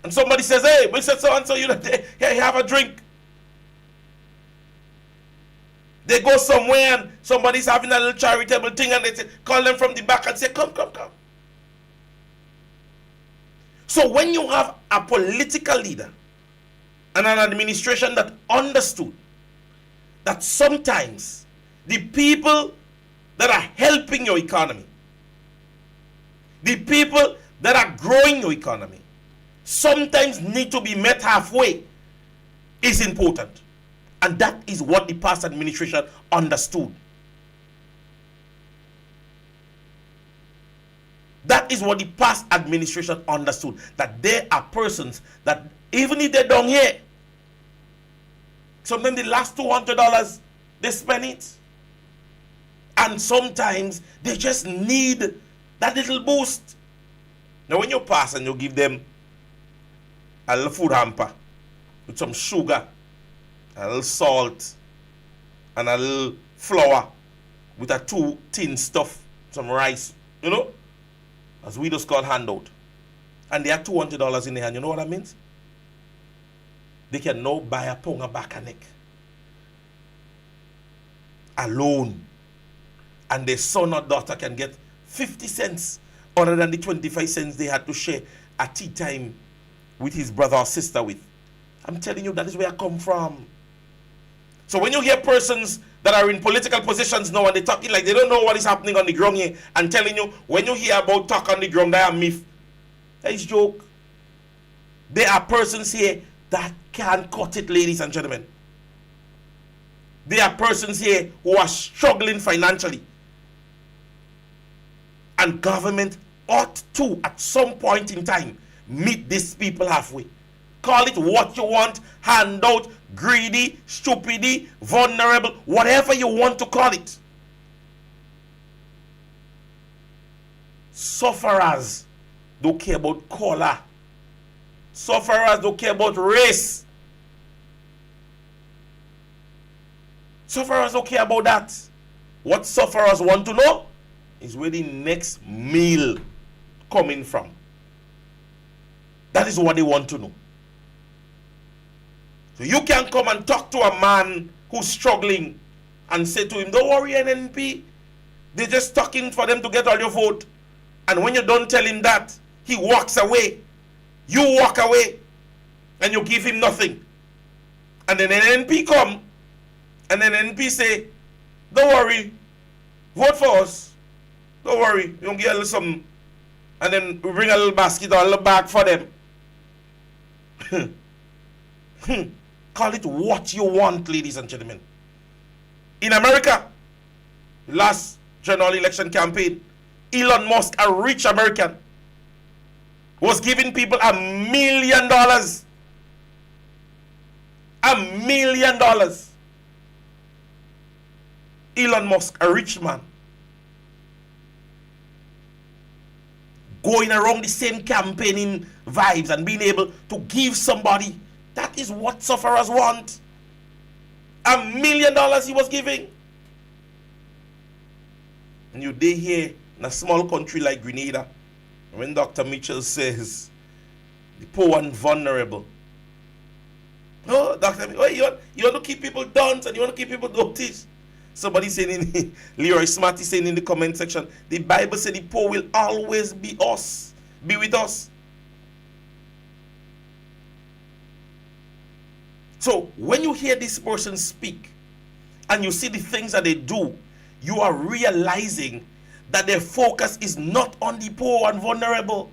[SPEAKER 2] and somebody says, hey, Mr. So-and-so, here, have a drink. They go somewhere and somebody's having a little charitable thing and they say, call them from the back and say, come. So when you have a political leader and an administration that understood that sometimes the people that are helping your economy, the people that are growing your economy, sometimes need to be met halfway, is important. And that is what the past administration understood. That is what the past administration understood. That there are persons that, even if they're down here, sometimes the last $200, they spend it. And sometimes they just need that little boost. Now when you pass and you give them a little food hamper with some sugar, a little salt, and a little flour with a 2 tin stuff, some rice, you know, as we just call handout. And they have $200 in their hand. You know what that means? They can now buy a pound of back and neck alone. And their son or daughter can get 50 cents other than the 25 cents they had to share at tea time with his brother or sister with. I'm telling you, that is where I come from. So when you hear persons that are in political positions now and they're talking like they don't know what is happening on the ground here and telling you, when you hear about talk on the ground, that are myth. That is joke. There are persons here that can't cut it, ladies and gentlemen. There are persons here who are struggling financially. And government ought to, at some point in time, meet these people halfway. Call it what you want, handout, greedy, stupidity, vulnerable, whatever you want to call it. Sufferers don't care about color. Sufferers don't care about race. Sufferers don't care about that. What sufferers want to know is where the next meal coming from. That is what they want to know. So you can come and talk to a man who's struggling and say to him, don't worry, NNP. They're just talking for them to get all your vote. And when you don't tell him that, he walks away. You walk away and you give him nothing. And then NNP come and then NNP say, don't worry, vote for us. Don't worry, you don't get a little something. And then we bring a little basket or a little bag for them. Call it what you want, ladies and gentlemen. In America, last general election campaign, Elon Musk, a rich American, was giving people $1 million. $1 million. Elon Musk, a rich man, going around the same campaigning vibes and being able to give somebody. That is what sufferers want. $1 million he was giving. And you day here in a small country like Grenada, when Dr. Mitchell says the poor and vulnerable. Oh, Dr. Mitchell, you want to keep people down and you want to keep people noticed. Somebody saying in Leroy Smarty saying in the comment section, the Bible said the poor will always be with us. So when you hear this person speak and you see the things that they do, you are realizing that their focus is not on the poor and vulnerable.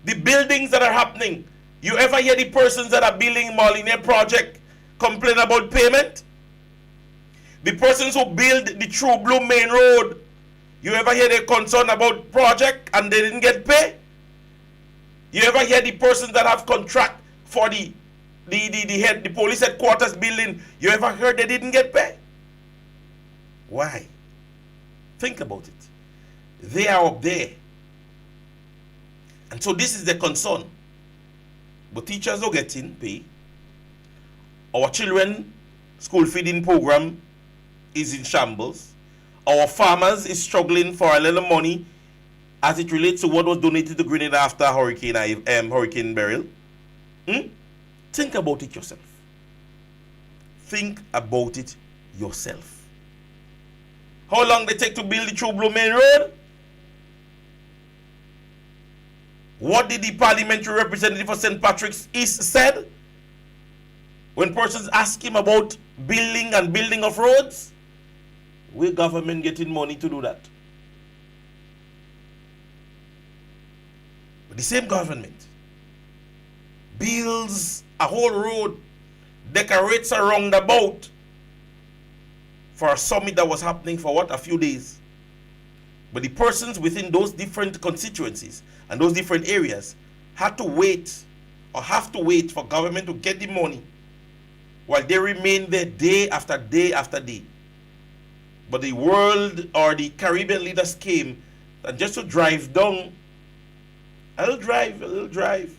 [SPEAKER 2] The buildings that are happening, you ever hear the persons that are building Molyneux project complain about payment? The persons who build the True Blue Main Road, you ever hear their concern about project and they didn't get paid? You ever hear the persons that have contract for the police headquarters building, you ever heard they didn't get paid? Why? Think about it. They are up there. And so this is the concern. But teachers don't get in pay. Our children school feeding program is in shambles. Our farmers is struggling for a little money as it relates to what was donated to Grenada after Hurricane Beryl. Think about it yourself. Think about it yourself. How long they take to build the True Blue Main Road? What did the parliamentary representative for St. Patrick's East said? When persons ask him about building of roads, where government getting money to do that? But the same government builds a whole road, decorates a roundabout for a summit that was happening for what? A few days. But the persons within those different constituencies and those different areas had to wait or have to wait for government to get the money while they remain there day after day after day. But the world or the Caribbean leaders came and just to drive down, a little drive.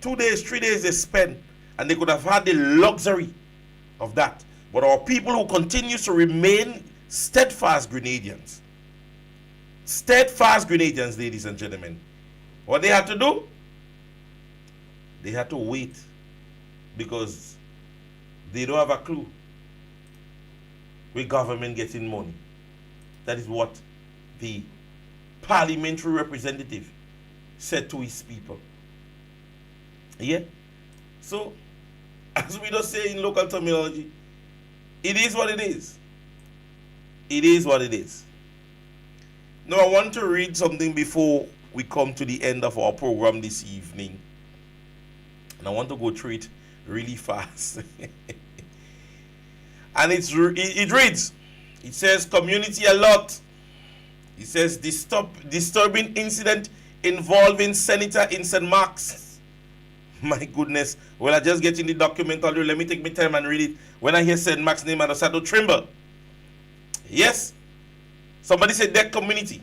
[SPEAKER 2] 2 days, 3 days they spent, and they could have had the luxury of that. But our people who continue to remain steadfast Grenadians, ladies and gentlemen, what they had to do, they had to wait, because they don't have a clue where government getting money. That is what the parliamentary representative said to his people. Yeah? So, as we don't say in local terminology, it is what it is. It is what it is. Now, I want to read something before we come to the end of our program this evening. And I want to go through it really fast. And it reads, it says, community alert. It says, disturbing incident involving senator in St. Mark's. My goodness. Well, I just get in the document already. Let me take my time and read it. When I hear St. Mark's name, I just start to tremble. Yes. Somebody said that community.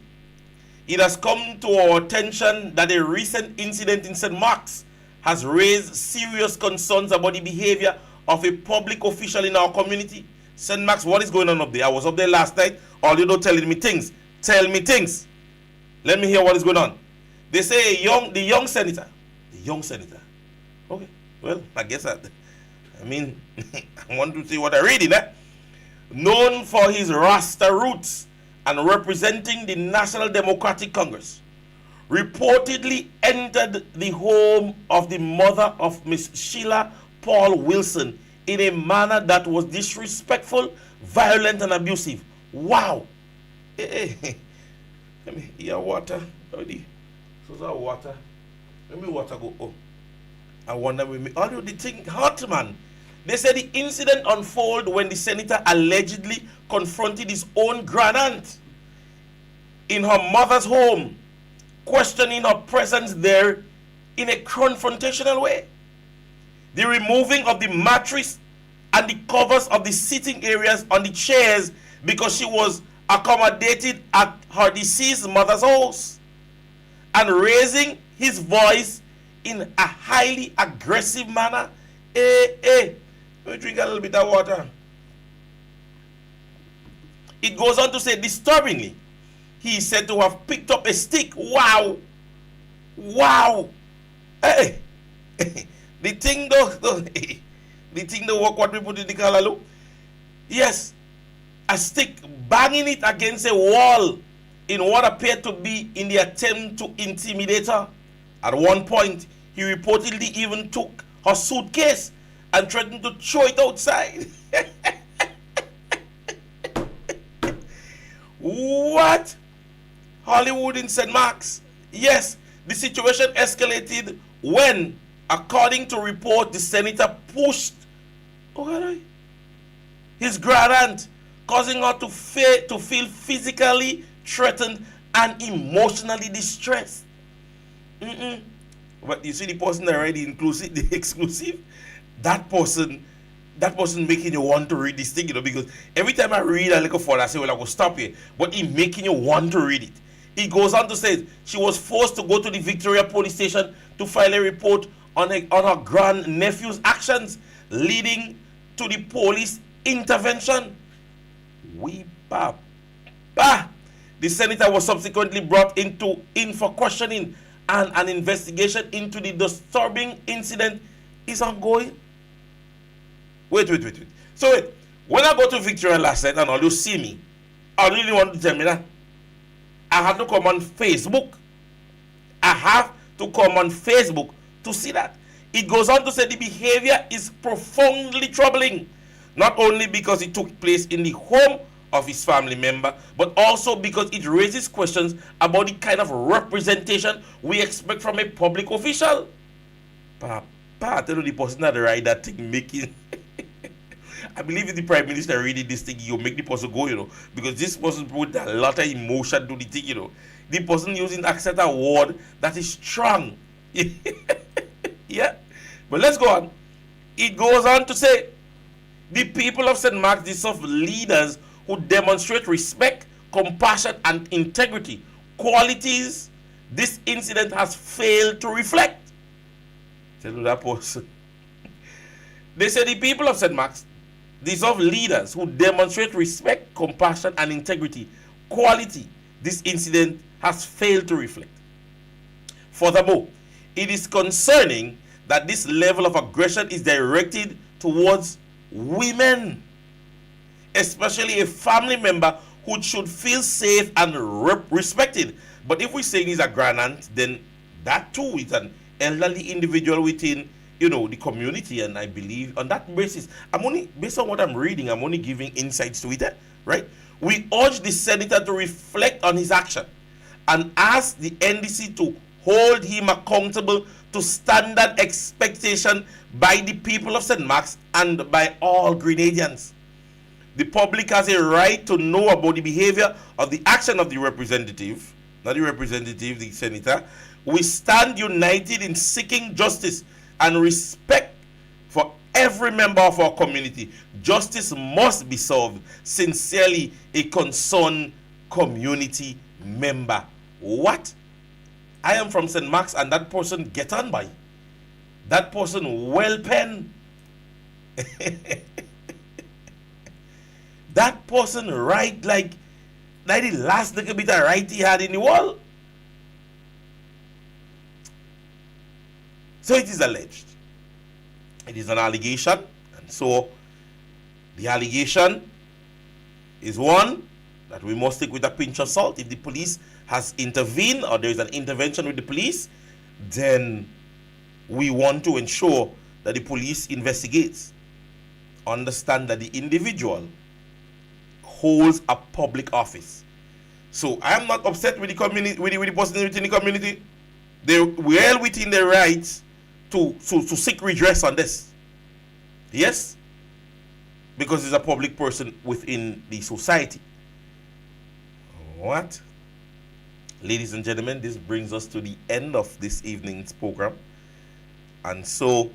[SPEAKER 2] It has come to our attention that a recent incident in St. Mark's has raised serious concerns about the behavior of a public official in our community. St. Mark's, what is going on up there? I was up there last night. All you know telling me things. Tell me things. Let me hear what is going on. They say the young senator. Okay, well, I guess I want to see what I read in that. Known for his Rasta roots and representing the National Democratic Congress, reportedly entered the home of the mother of Miss Sheila Paul Wilson in a manner that was disrespectful, violent, and abusive. Wow. Hey. Let me hear water. So water. Let me water go. Oh. I wonder the thing hot, man. They said the incident unfolded when the senator allegedly confronted his own grandaunt in her mother's home, questioning her presence there in a confrontational way. The removing of the mattress and the covers of the sitting areas on the chairs because she was accommodated at her deceased mother's house, and raising his voice in a highly aggressive manner. Let me drink a little bit of water. It goes on to say, disturbingly, he is said to have picked up a stick. Wow. Hey. The thing though work what we put in the kalalu. Yes, a stick, banging it against a wall in what appeared to be in the attempt to intimidate her. At one point, he reportedly even took her suitcase and threatened to throw it outside. What? Hollywood in St. Mark's. Yes, the situation escalated when, according to report, the senator pushed his grandaunt, causing her to feel physically threatened and emotionally distressed. But you see the person already inclusive, the exclusive, that person making you want to read this thing, because every time I read a little further, I say, well, I will stop here. But it making you want to read it. It goes on to say she was forced to go to the Victoria police station to file a report on her grandnephew's actions, leading to the police intervention. The senator was subsequently brought in for questioning, and an investigation into the disturbing incident is ongoing. Wait. So when I go to Victoria last night and all you see me, I really want to tell me that I have to come on Facebook. I have to come on Facebook to see that. It goes on to say the behavior is profoundly troubling, not only because it took place in the home of his family member, but also because it raises questions about the kind of representation we expect from a public official. Papa, I tell you, the person that write that thing making I believe if the Prime Minister reading this thing, you'll make the person go, because this person put a lot of emotion to the thing, The person using accent a word that is strong. Yeah. But let's go on. It goes on to say, the people of St. Mark's deserve leaders who demonstrate respect, compassion, and integrity, qualities this incident has failed to reflect. Tell you that person. They say the people of St. Mark's deserve leaders who demonstrate respect, compassion, and integrity, quality this incident has failed to reflect. Furthermore, it is concerning that this level of aggression is directed towards women, especially a family member who should feel safe and respected. But if we say he's a grandaunt, then that too is an elderly individual within, the community. And I believe on that basis, based on what I'm reading, I'm only giving insights to it, right? We urge the senator to reflect on his action and ask the NDC to hold him accountable to standard expectation by the people of St. Mark's and by all Grenadians. The public has a right to know about the behavior of the action of the representative, not the representative, the senator. We stand united in seeking justice and respect for every member of our community. Justice must be served. Sincerely, a concerned community member. What? I am from St. Mark's and that person get on by. That person well penned. That person write like the last little bit of right he had in the world. So it is alleged. It is an allegation. And so the allegation is one that we must take with a pinch of salt. If the police has intervened or there is an intervention with the police, then we want to ensure that the police investigates. Understand that the individual holds a public office. So I am not upset with the community, with the person within the community. They're well within their rights to seek redress on this. Yes? Because he's a public person within the society. What? Ladies and gentlemen, this brings us to the end of this evening's program. And so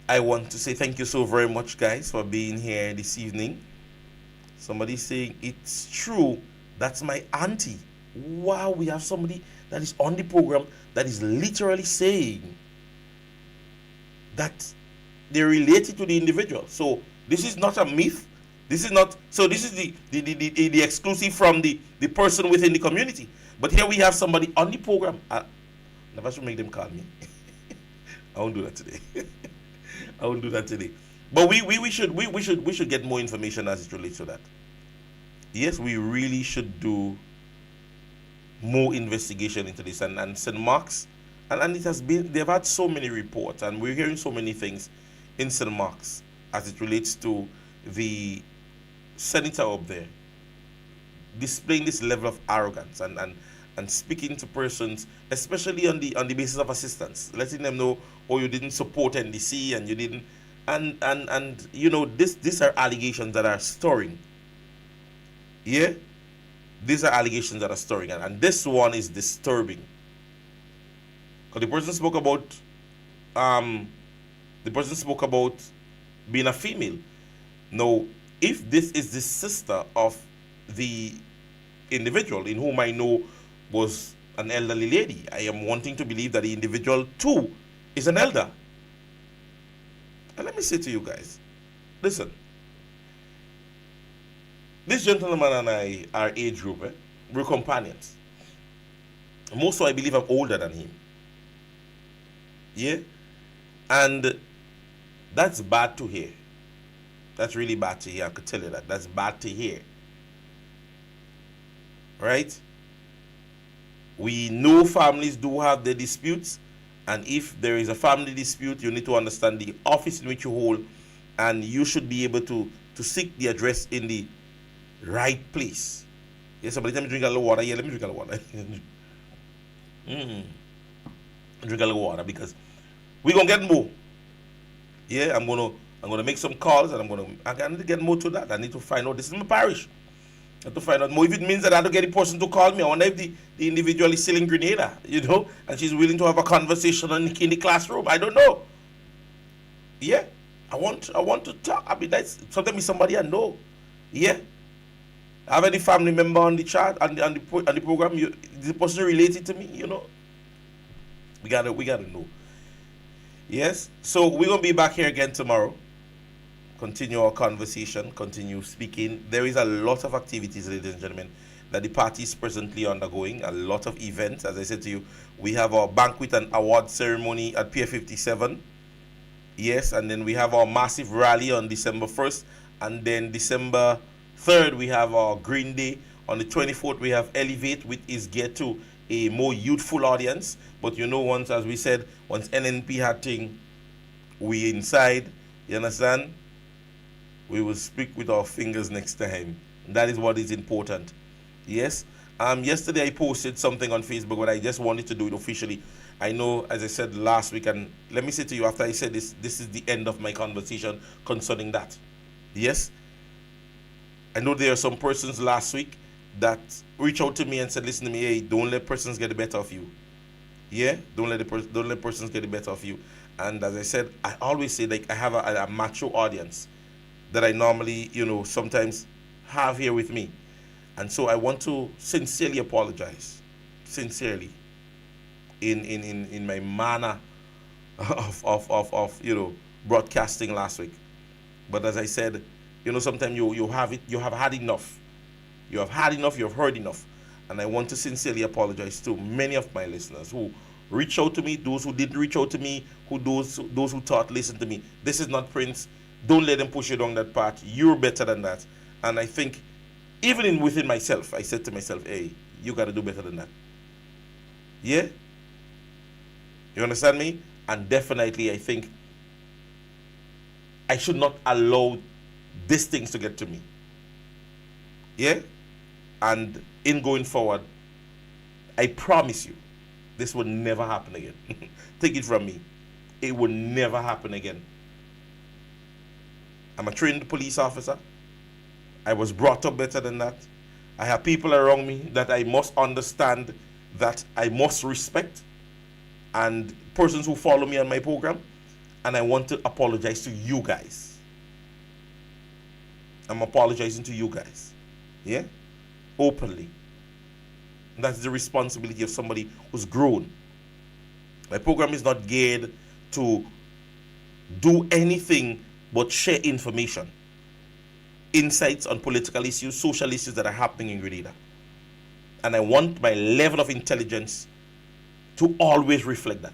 [SPEAKER 2] I want to say thank you so very much, guys, for being here this evening. Somebody saying, it's true, that's my auntie. Wow, we have somebody that is on the program that is literally saying that they're related to the individual. So this is not a myth. This is not, so this is the exclusive from the person within the community. But here we have somebody on the program. I never should make them call me. I won't do that today. I won't do that today. But we should get more information as it relates to that. Yes, we really should do more investigation into this. And St. Mark's, and it has been, they've had so many reports, and we're hearing so many things in St. Mark's as it relates to the senator up there displaying this level of arrogance and speaking to persons, especially on the basis of assistance, letting them know, oh, you didn't support NDC and you didn't, and these are allegations that are stirring. Yeah, these are allegations that are stirring, and this one is disturbing because the person spoke about being a female. Now, if this is the sister of the individual in whom I know was an elderly lady, I am wanting to believe that the individual too is an elder. And let me say to you guys, listen, this gentleman and I are age group, we're companions. Most so I believe I'm older than him. Yeah? And that's bad to hear. That's really bad to hear. I could tell you that. That's bad to hear. Right? We know families do have their disputes. And if there is a family dispute, you need to understand the office in which you hold. And you should be able to seek the address in the right place. Yes, somebody tell me drink a little water. Yeah, let me drink a little water. Drink a little water because we're going to get more. Yeah, I'm gonna make some calls and I need to get more to that. I need to find out. This is my parish. I have to find out more. If it means that I have to get the person to call me, I wonder if the individual is still in Grenada, and she's willing to have a conversation in the classroom. I don't know. Yeah, I want to talk. I mean, that's sometimes somebody I know. Yeah, have any family member on the chat on the program? The person related to me, we gotta know. Yes, so we're gonna be back here again tomorrow. Continue our conversation, continue speaking. There is a lot of activities, ladies and gentlemen, that the party is presently undergoing. A lot of events, as I said to you. We have our banquet and award ceremony at Pier 57. Yes, and then we have our massive rally on December 1st, and then December 3rd we have our Green Day. On the 24th we have Elevate, which is geared to a more youthful audience. But once, as we said, once NNP had thing, we inside, you understand? We will speak with our fingers next time. That is what is important. Yes. Yesterday I posted something on Facebook, but I just wanted to do it officially. I know, as I said last week, and let me say to you after I said this is the end of my conversation concerning that. Yes. I know there are some persons last week that reached out to me and said, listen to me, hey, don't let persons get the better of you. Yeah, don't let persons get the better of you. And as I said, I always say, like, I have a macho audience that I normally, sometimes have here with me. And so I want to sincerely apologize. Sincerely. In my manner of broadcasting last week. But as I said, sometimes you have had enough. You have had enough, you have heard enough. And I want to sincerely apologize to many of my listeners who reached out to me, those who didn't reach out to me, those who thought, listen to me, this is not Prince. Don't let them push you down that path. You're better than that. And I think, even within myself, I said to myself, hey, you got to do better than that. Yeah? You understand me? And definitely, I think I should not allow these things to get to me. Yeah? And in going forward, I promise you, this will never happen again. Take it from me. It will never happen again. I'm a trained police officer. I was brought up better than that. I have people around me that I must understand, that I must respect, and persons who follow me on my program. And I want to apologize to you guys. I'm apologizing to you guys. Yeah? Openly. And that's the responsibility of somebody who's grown. My program is not geared to do anything but share information, insights on political issues, social issues that are happening in Grenada. And I want my level of intelligence to always reflect that.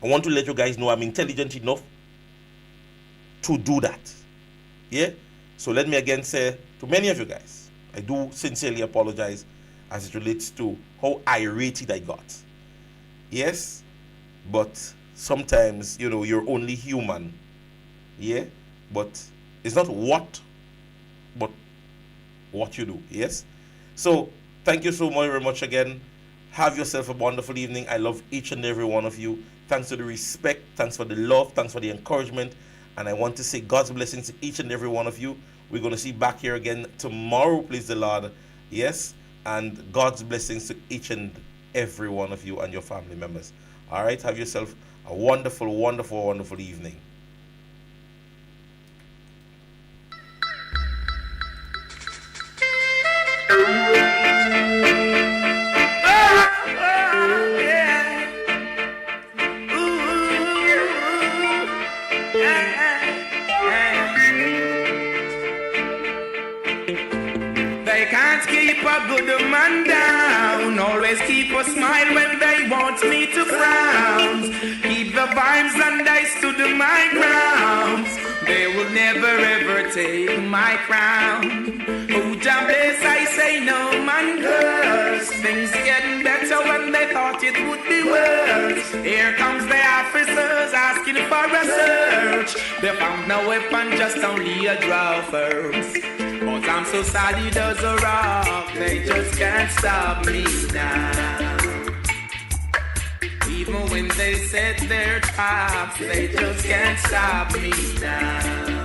[SPEAKER 2] I want to let you guys know I'm intelligent enough to do that. Yeah? So let me again say to many of you guys, I do sincerely apologize as it relates to how irate I got. Yes? But sometimes, you're only human. Yeah? But it's not what, but what you do. Yes? So, thank you so very much again. Have yourself a wonderful evening. I love each and every one of you. Thanks for the respect. Thanks for the love. Thanks for the encouragement. And I want to say God's blessings to each and every one of you. We're going to see back here again tomorrow, please the Lord. Yes? And God's blessings to each and every one of you and your family members. All right? Have yourself a wonderful, wonderful, wonderful evening.
[SPEAKER 1] They can't keep a good man down. Always keep a smile when they want me to frown. Keep the vibes and I stood my ground. They will never ever take my crown. Oh, Jah bless, I say no man curse. Things getting better when they thought it would be worse. Here comes the officers asking for a search. They found no weapon, just only a draw first. But I'm so solid as a rock, they just can't stop me now. Even when they set their traps, they just can't stop me now.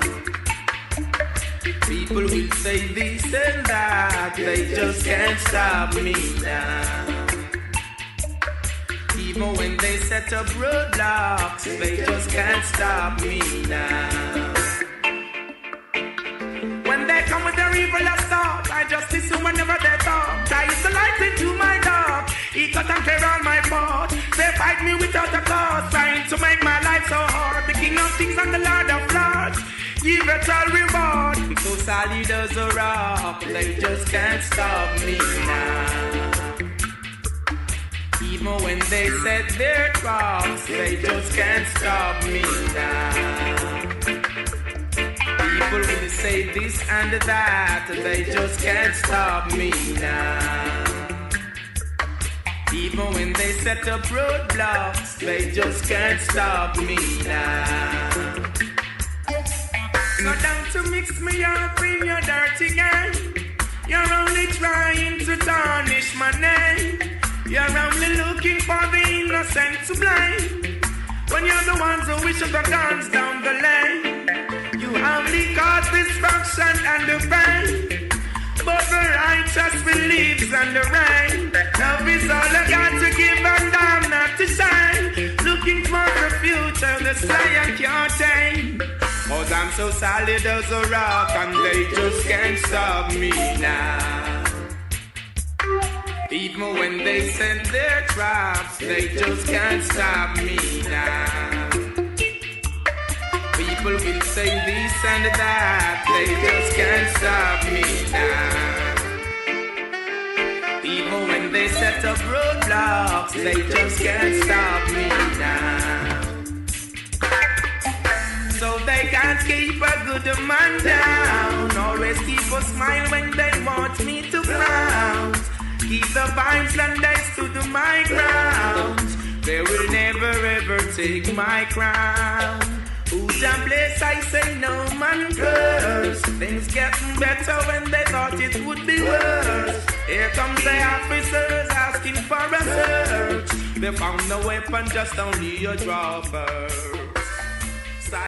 [SPEAKER 1] People will say this and that, they just can't stop me now. Even when they set up roadblocks, they just can't stop me now. When they come with their evil thoughts, I just listen whenever they talk. I used to light into my dark. He cut and clear all my faults. They fight me without a cause, trying to make my life so hard. The King of Kings and the Lord of Lords, give it all reward. So solid as a rock, they just can't stop me now. Even when they set their traps, they just can't stop me now. People will say this and that, they just can't stop me now. Even when they set up roadblocks, they just can't stop me now. So don't to mix me up in your dirty game. You're only trying to tarnish my name. You're only looking for the innocent to blame, when you're the ones who wish the guns down the lane. You only cause destruction and the pain, but the righteous believes in the rain. Love is all I got to give and I'm not to shine. Looking for the future, the sky I can't tame. Cause I'm so solid as a rock and they just can't stop me now. Even when they set their traps, they just can't stop me now. People will say this and that, they just can't stop me now. Even when they set up roadblocks, they just can't stop me now. So they can't keep a good man down, always keep a smile when they want me to frown. Keep the vibes and I stood my ground. They will never ever take my crown. Who's a place I say no man curse. Things getting better when they thought it would be worse. Here comes the officers asking for a search. They found no weapon, just only a draw first.